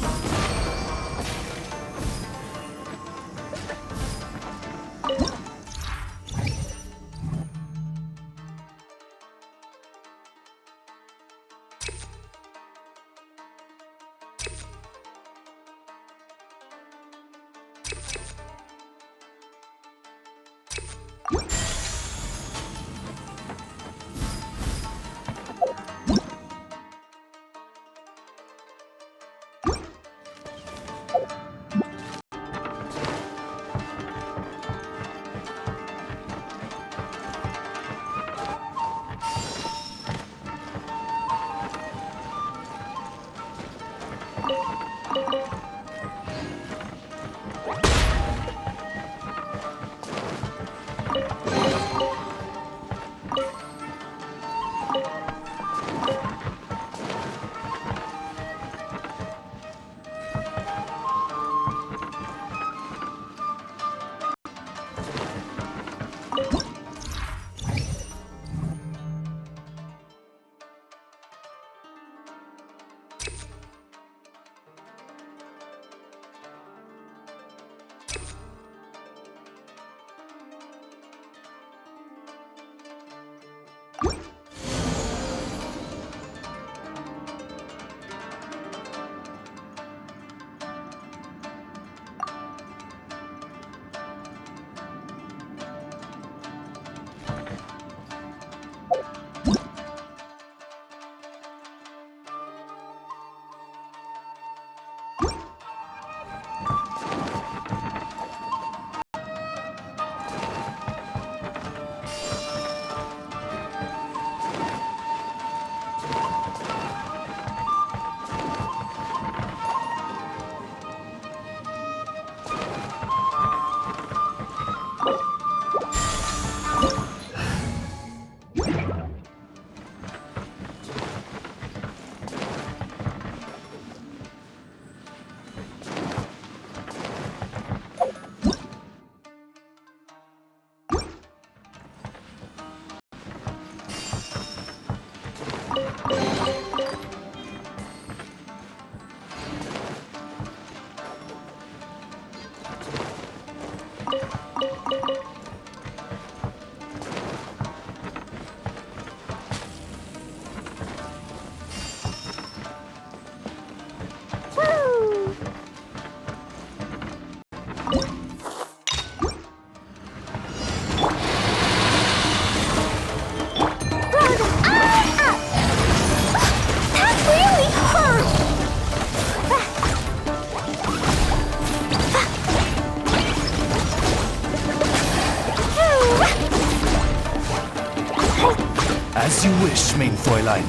Speaker 3: As you wish, main Fräulein.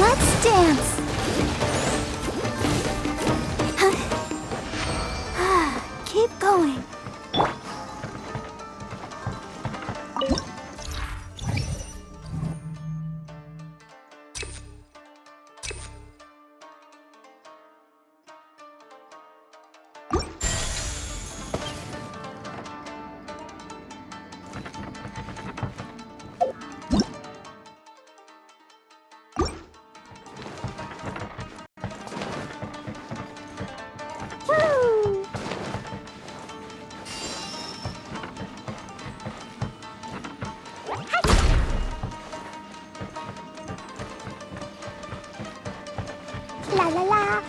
Speaker 2: Let's dance. Keep going. La la la.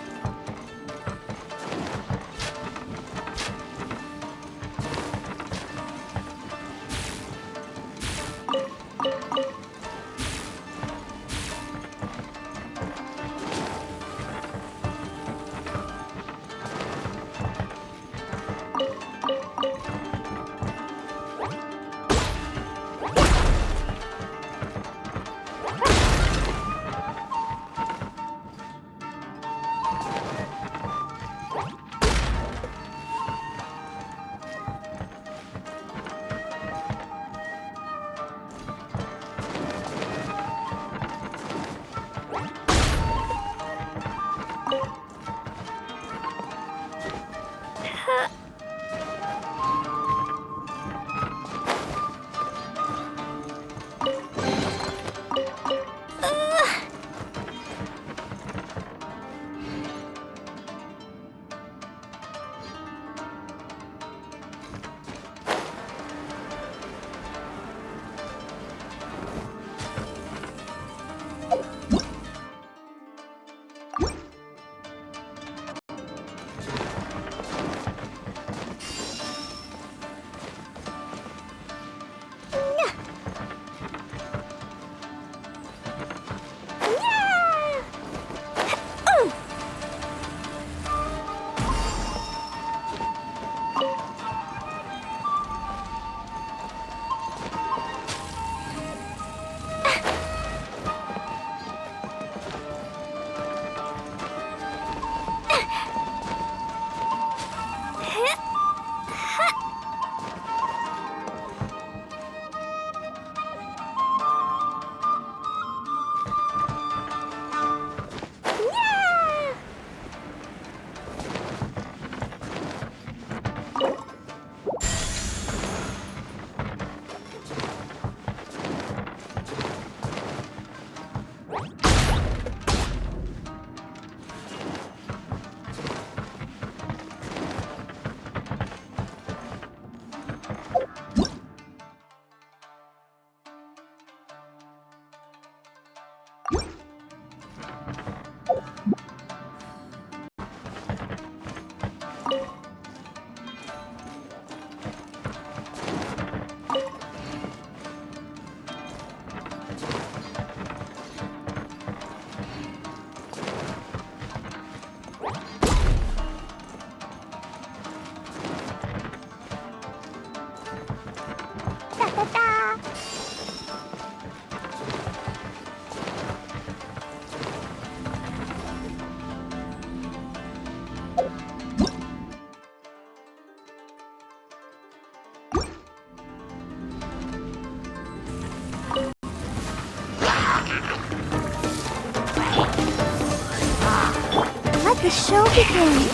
Speaker 2: Let the show begin.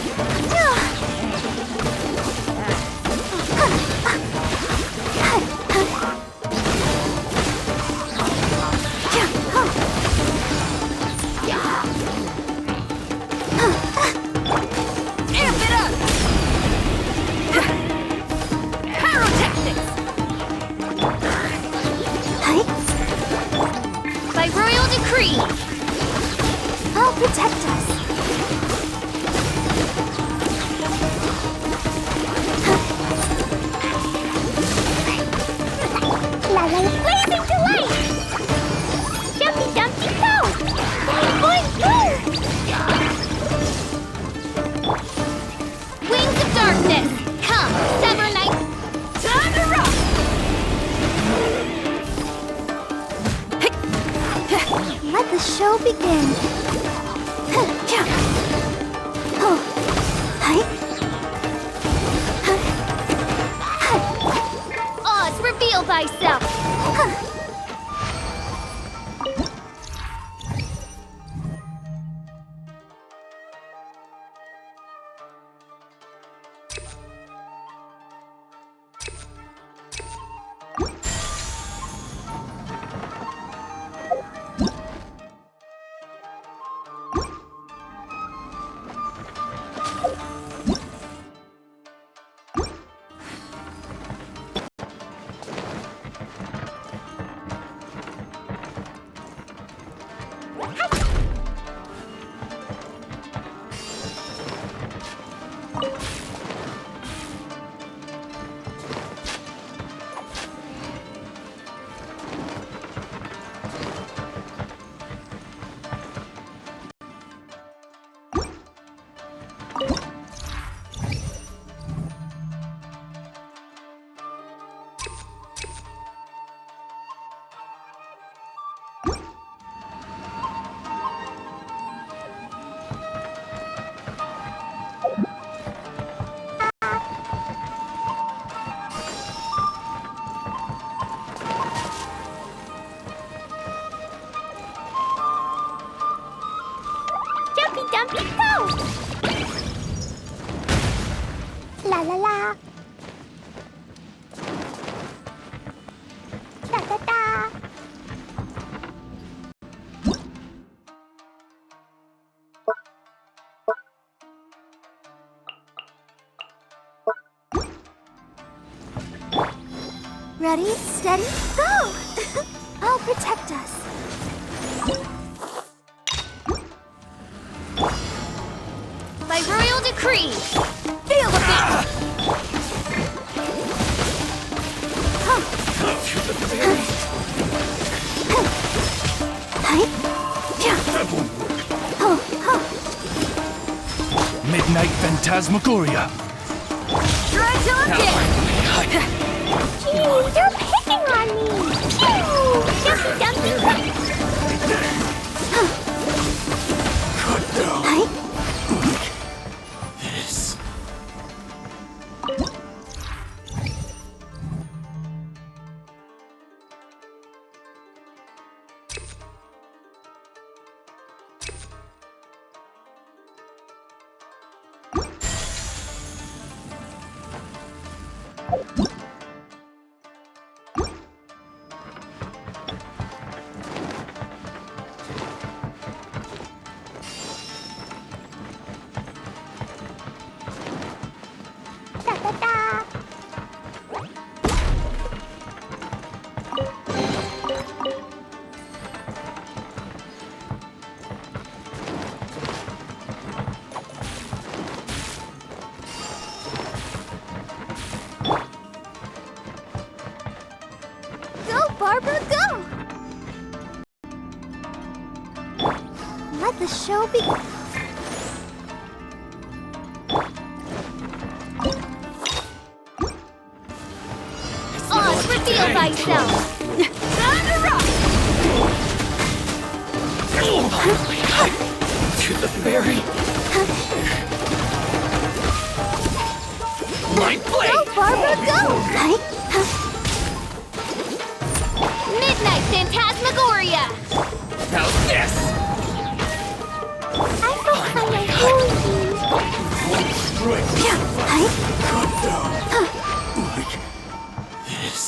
Speaker 2: I'll protect us. La la blazing delight! Jumpy dumpty go! Boing boing boo! Wings of darkness! Come, Summer Night! Time to rock! in.
Speaker 10: Oz, reveal thyself!
Speaker 2: Dumpy, go! La la la. Da da da. Ready, steady, go! I'll protect us.
Speaker 10: By royal decree, feel the beat!
Speaker 3: Midnight Phantasmagoria.
Speaker 10: Try to kick!
Speaker 2: Gee, you're picking on me! Dumpy, dumpy!
Speaker 3: Cut down. Yes.
Speaker 2: Da da da.
Speaker 10: Go, Barbara, go!
Speaker 2: Let the show begin.
Speaker 10: Oz, reveal thyself!
Speaker 8: To the very my blade.
Speaker 10: Go, Barbara, go! Midnight Phantasmagoria!
Speaker 8: How's this?
Speaker 2: I feel kind of
Speaker 3: Cut down. Like this.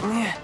Speaker 9: Yeah.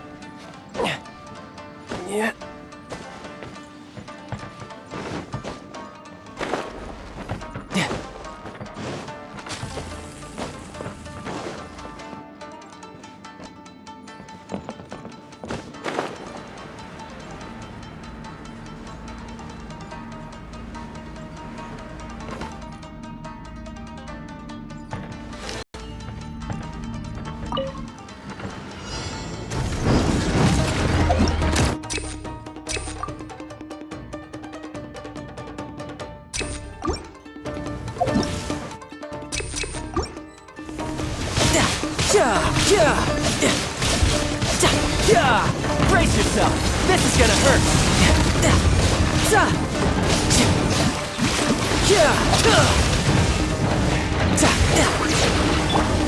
Speaker 9: Brace yourself! This is gonna hurt!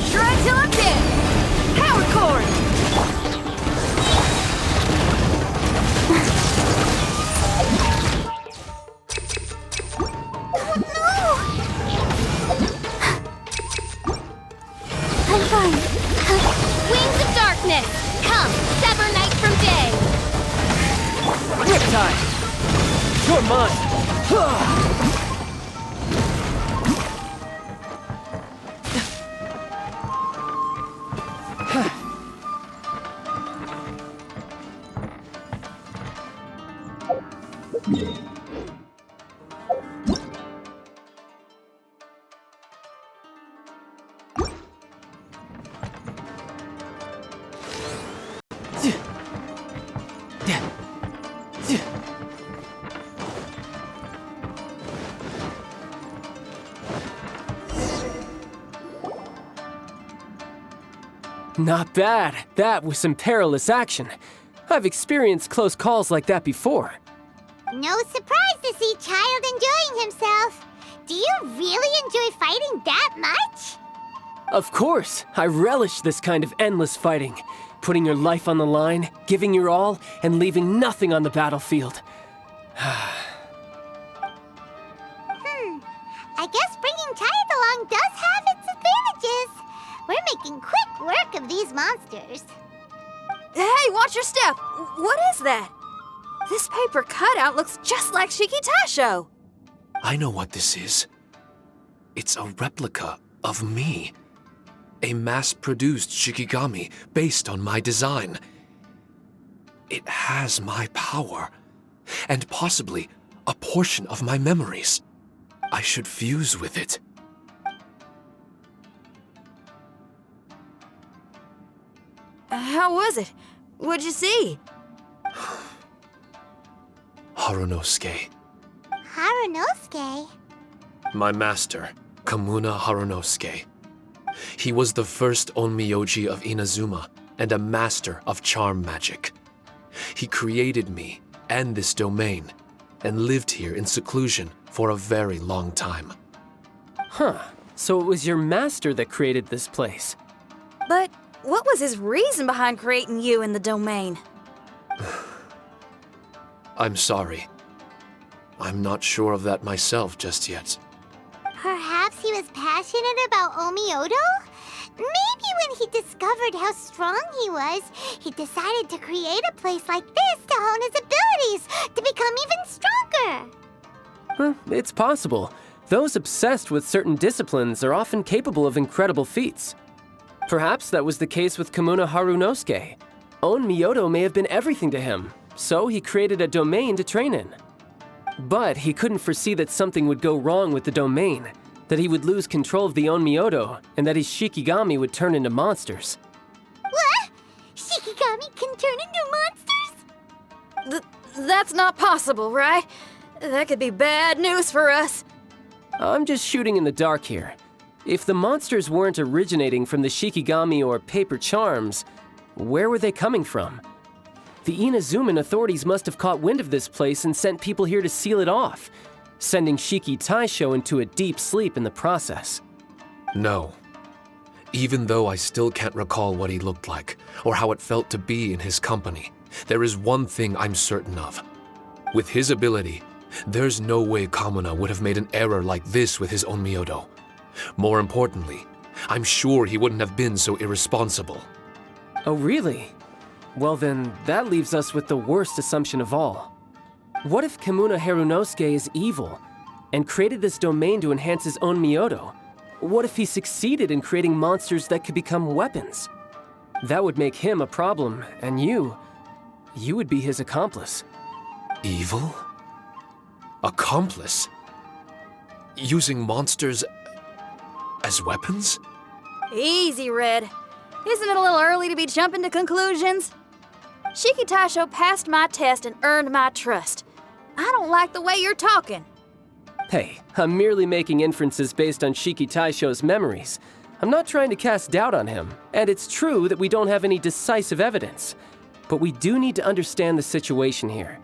Speaker 4: Shred till I'm dead! Power chord!
Speaker 10: I'm fine. Wings of darkness! Come, sever night from day!
Speaker 9: Riptide! You're mine! Not bad. That was some perilous action. I've experienced close calls like that before.
Speaker 2: No surprise to see Child enjoying himself. Do you really enjoy fighting that much?
Speaker 9: Of course. I relish this kind of endless fighting. Putting your life on the line, giving your all, and leaving nothing on the battlefield.
Speaker 2: I guess bringing Child along does have its advantages. We're making quick work of these monsters.
Speaker 4: Hey, watch your step! What is that? This paper cutout looks just like Shikitaisho.
Speaker 8: I know what this is. It's a replica of me. A mass-produced Shikigami based on my design. It has my power, and possibly a portion of my memories. I should fuse with it.
Speaker 4: How was it? What'd you see?
Speaker 8: Harunosuke.
Speaker 2: Harunosuke?
Speaker 8: My master, Kamuna Harunosuke. He was the first Onmyoji of Inazuma and a master of charm magic. He created me and this domain and lived here in seclusion for a very long time.
Speaker 9: Huh. So it was your master that created this place.
Speaker 4: But what was his reason behind creating you in the domain?
Speaker 8: I'm sorry. I'm not sure of that myself just yet.
Speaker 2: Perhaps he was passionate about Onmyodo? Maybe when he discovered how strong he was, he decided to create a place like this to hone his abilities, to become even stronger.
Speaker 9: It's possible. Those obsessed with certain disciplines are often capable of incredible feats. Perhaps that was the case with Kamuna Harunosuke. Onmyodo may have been everything to him, so he created a domain to train in. But he couldn't foresee that something would go wrong with the domain, that he would lose control of the Onmyodo, and that his Shikigami would turn into monsters.
Speaker 2: What? Shikigami can turn into monsters?
Speaker 4: That's not possible, right? That could be bad news for us.
Speaker 9: I'm just shooting in the dark here. If the monsters weren't originating from the Shikigami or paper charms, where were they coming from? The Inazuman authorities must have caught wind of this place and sent people here to seal it off, sending Shikitaisho into a deep sleep in the process.
Speaker 8: No. Even though I still can't recall what he looked like, or how it felt to be in his company, there is one thing I'm certain of. With his ability, there's no way Kamuna would have made an error like this with his Onmyodo. More importantly, I'm sure he wouldn't have been so irresponsible.
Speaker 9: Oh, really? Well then, that leaves us with the worst assumption of all. What if Kimuna Harunosuke is evil, and created this domain to enhance his own Myoto? What if he succeeded in creating monsters that could become weapons? That would make him a problem, and you would be his accomplice.
Speaker 8: Evil? Accomplice? Using monsters as weapons?
Speaker 4: Easy, Red. Isn't it a little early to be jumping to conclusions? Shiki Taisho passed my test and earned my trust. I don't like the way you're talking.
Speaker 9: Hey, I'm merely making inferences based on Shiki Taisho's memories. I'm not trying to cast doubt on him, and it's true that we don't have any decisive evidence. But we do need to understand the situation here.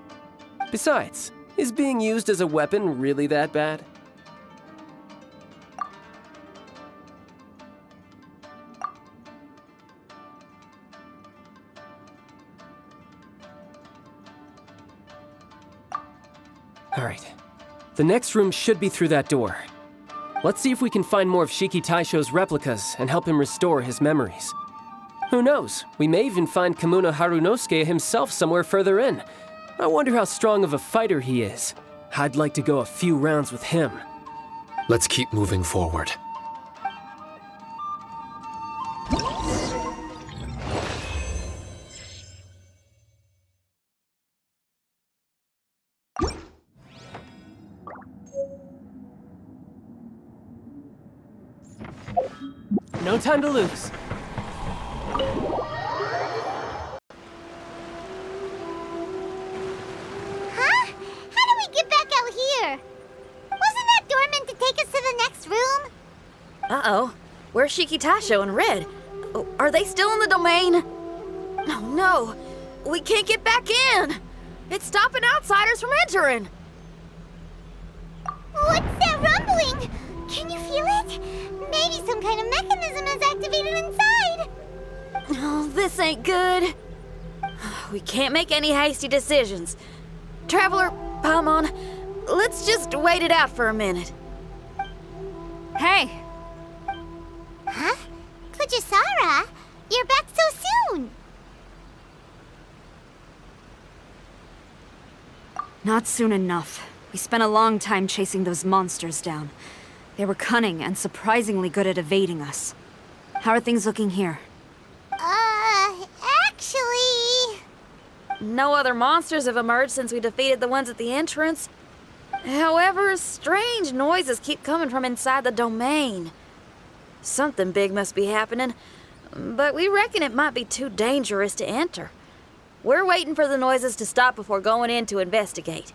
Speaker 9: Besides, is being used as a weapon really that bad? Alright. The next room should be through that door. Let's see if we can find more of Shiki Taisho's replicas and help him restore his memories. Who knows? We may even find Kimuna Harunosuke himself somewhere further in. I wonder how strong of a fighter he is. I'd like to go a few rounds with him.
Speaker 8: Let's keep moving forward.
Speaker 9: No time to lose.
Speaker 2: Huh? How do we get back out here? Wasn't that door meant to take us to the next room?
Speaker 4: Uh-oh. Where's Shiki Taisho and Red? Oh, are they still in the domain? Oh no! We can't get back in! It's stopping outsiders from entering!
Speaker 2: What's that rumbling? Can you feel it? Maybe some kind of mechanism is activated inside.
Speaker 4: Oh, this ain't good. We can't make any hasty decisions. Traveler, Paimon, let's just wait it out for a minute.
Speaker 6: Hey!
Speaker 2: Huh? Kujou Sara, you're back so soon.
Speaker 6: Not soon enough. We spent a long time chasing those monsters down. They were cunning and surprisingly good at evading us. How are things looking here?
Speaker 2: Actually...
Speaker 4: No other monsters have emerged since we defeated the ones at the entrance. However, strange noises keep coming from inside the domain. Something big must be happening, but we reckon it might be too dangerous to enter. We're waiting for the noises to stop before going in to investigate.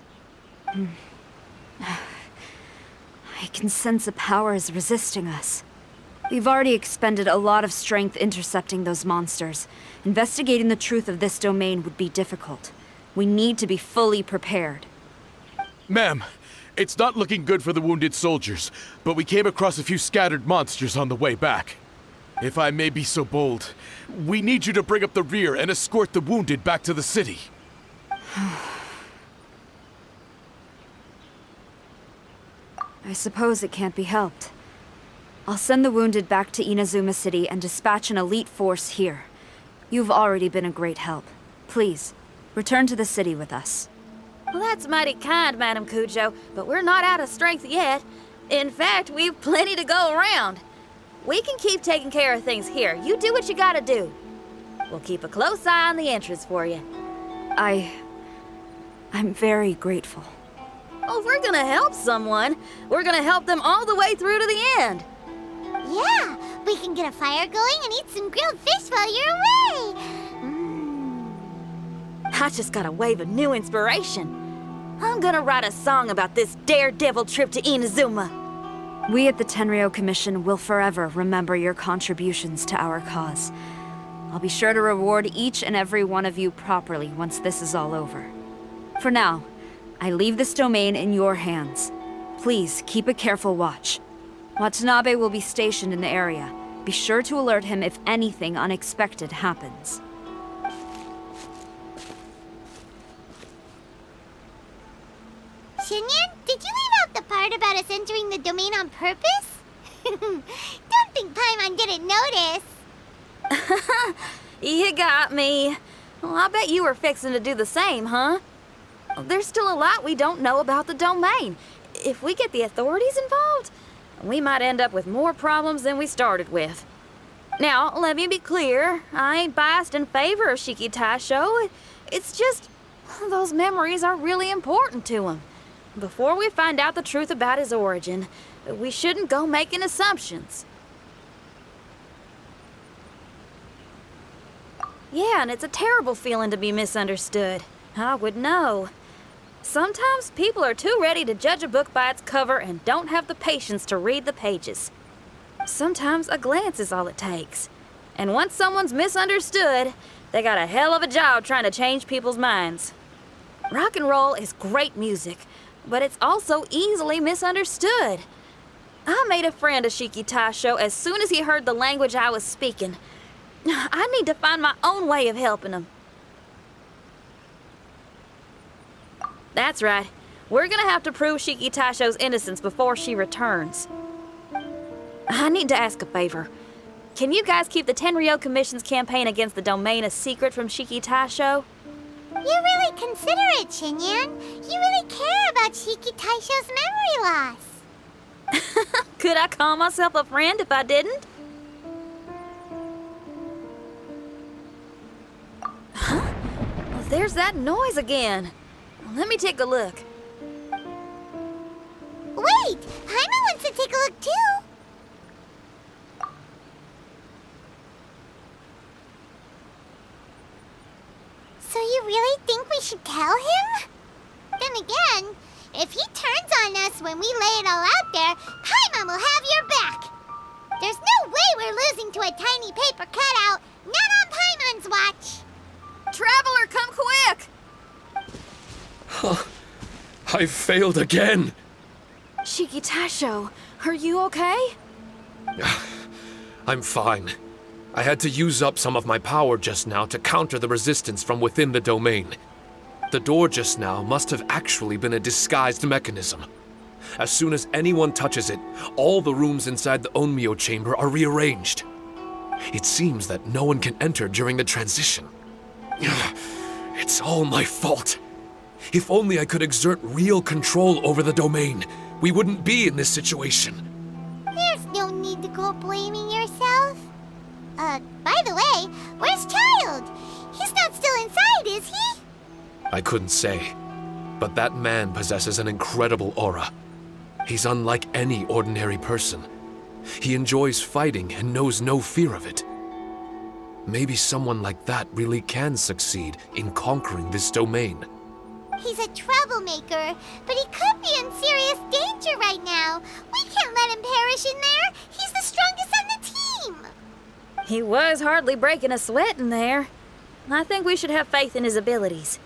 Speaker 6: I can sense a power is resisting us. We've already expended a lot of strength intercepting those monsters. Investigating the truth of this domain would be difficult. We need to be fully prepared.
Speaker 7: Ma'am, it's not looking good for the wounded soldiers, but we came across a few scattered monsters on the way back. If I may be so bold, we need you to bring up the rear and escort the wounded back to the city.
Speaker 6: I suppose it can't be helped. I'll send the wounded back to Inazuma City and dispatch an elite force here. You've already been a great help. Please, return to the city with us.
Speaker 4: Well, that's mighty kind, Madam Kujou, but we're not out of strength yet. In fact, we've plenty to go around. We can keep taking care of things here. You do what you gotta do. We'll keep a close eye on the entrance for you.
Speaker 6: I'm very grateful.
Speaker 4: Oh, if we're gonna help someone, we're gonna help them all the way through to the end.
Speaker 2: Yeah, we can get a fire going and eat some grilled fish while you're away.
Speaker 4: I just got a wave of new inspiration. I'm gonna write a song about this daredevil trip to Inazuma.
Speaker 6: We at the Tenryou Commission will forever remember your contributions to our cause. I'll be sure to reward each and every one of you properly once this is all over. For now, I leave this domain in your hands. Please keep a careful watch. Watanabe will be stationed in the area. Be sure to alert him if anything unexpected happens.
Speaker 2: Xinyan, did you leave out the part about us entering the domain on purpose? Don't think Paimon didn't notice.
Speaker 4: You got me. Well, I bet you were fixing to do the same, huh? There's still a lot we don't know about the domain. If we get the authorities involved, we might end up with more problems than we started with. Now, let me be clear. I ain't biased in favor of Shiki Taisho. It's just, those memories are really important to him. Before we find out the truth about his origin, we shouldn't go making assumptions. Yeah, and it's a terrible feeling to be misunderstood. I would know. Sometimes people are too ready to judge a book by its cover and don't have the patience to read the pages. Sometimes a glance is all it takes. And once someone's misunderstood, they got a hell of a job trying to change people's minds. Rock and roll is great music, but it's also easily misunderstood. I made a friend of Shiki Taisho as soon as he heard the language I was speaking. I need to find my own way of helping him. That's right. We're gonna have to prove Shiki Taisho's innocence before she returns. I need to ask a favor. Can you guys keep the Tenryou Commission's campaign against the domain a secret from Shiki Taisho?
Speaker 2: You're really considerate, Xinyan. You really care about Shiki Taisho's memory loss.
Speaker 4: Could I call myself a friend if I didn't? Huh? Well, there's that noise again. Let me take a look.
Speaker 2: Wait! Paimon wants to take a look too! So you really think we should tell him? Then again, if he turns on us when we lay it all out there, Paimon will have your back! There's no way we're losing to a tiny paper cutout, not on Paimon's watch!
Speaker 4: Traveler, come quick!
Speaker 8: I failed again!
Speaker 4: Shiki Taisho, are you okay?
Speaker 8: I'm fine. I had to use up some of my power just now to counter the resistance from within the domain. The door just now must have actually been a disguised mechanism. As soon as anyone touches it, all the rooms inside the Onmyou chamber are rearranged. It seems that no one can enter during the transition. It's all my fault. If only I could exert real control over the domain, we wouldn't be in this situation.
Speaker 2: There's no need to go blaming yourself. By the way, where's Child? He's not still inside, is he?
Speaker 8: I couldn't say, but that man possesses an incredible aura. He's unlike any ordinary person. He enjoys fighting and knows no fear of it. Maybe someone like that really can succeed in conquering this domain.
Speaker 2: He's a troublemaker, but he could be in serious danger right now. We can't let him perish in there. He's the strongest on the team.
Speaker 4: He was hardly breaking a sweat in there. I think we should have faith in his abilities.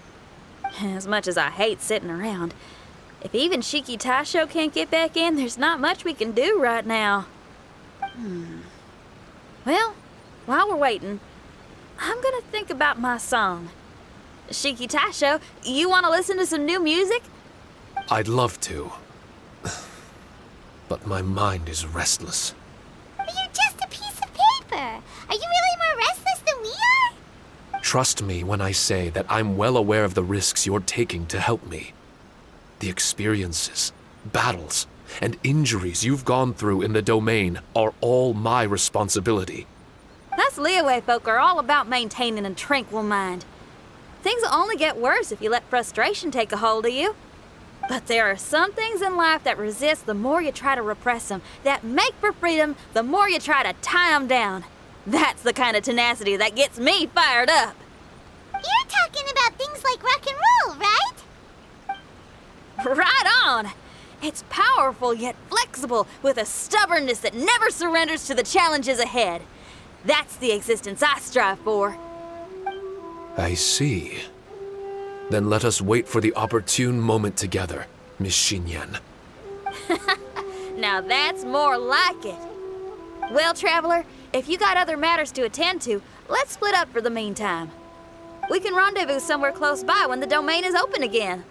Speaker 4: As much as I hate sitting around, if even Shiki Taisho can't get back in, there's not much we can do right now. Well, while we're waiting, I'm gonna think about my song. Shiki Taisho, you want to listen to some new music?
Speaker 8: I'd love to. But my mind is restless.
Speaker 2: You're just a piece of paper. Are you really more restless than we are?
Speaker 8: Trust me when I say that I'm well aware of the risks you're taking to help me. The experiences, battles, and injuries you've gone through in the domain are all my responsibility.
Speaker 4: Us Liyue folk are all about maintaining a tranquil mind. Things will only get worse if you let frustration take a hold of you. But there are some things in life that resist the more you try to repress them, that make for freedom the more you try to tie them down. That's the kind of tenacity that gets me fired up.
Speaker 2: You're talking about things like rock and roll, right?
Speaker 4: Right on! It's powerful yet flexible, with a stubbornness that never surrenders to the challenges ahead. That's the existence I strive for.
Speaker 8: I see. Then let us wait for the opportune moment together, Miss Xinyan.
Speaker 4: Now that's more like it. Well, Traveler, if you got other matters to attend to, let's split up for the meantime. We can rendezvous somewhere close by when the domain is open again.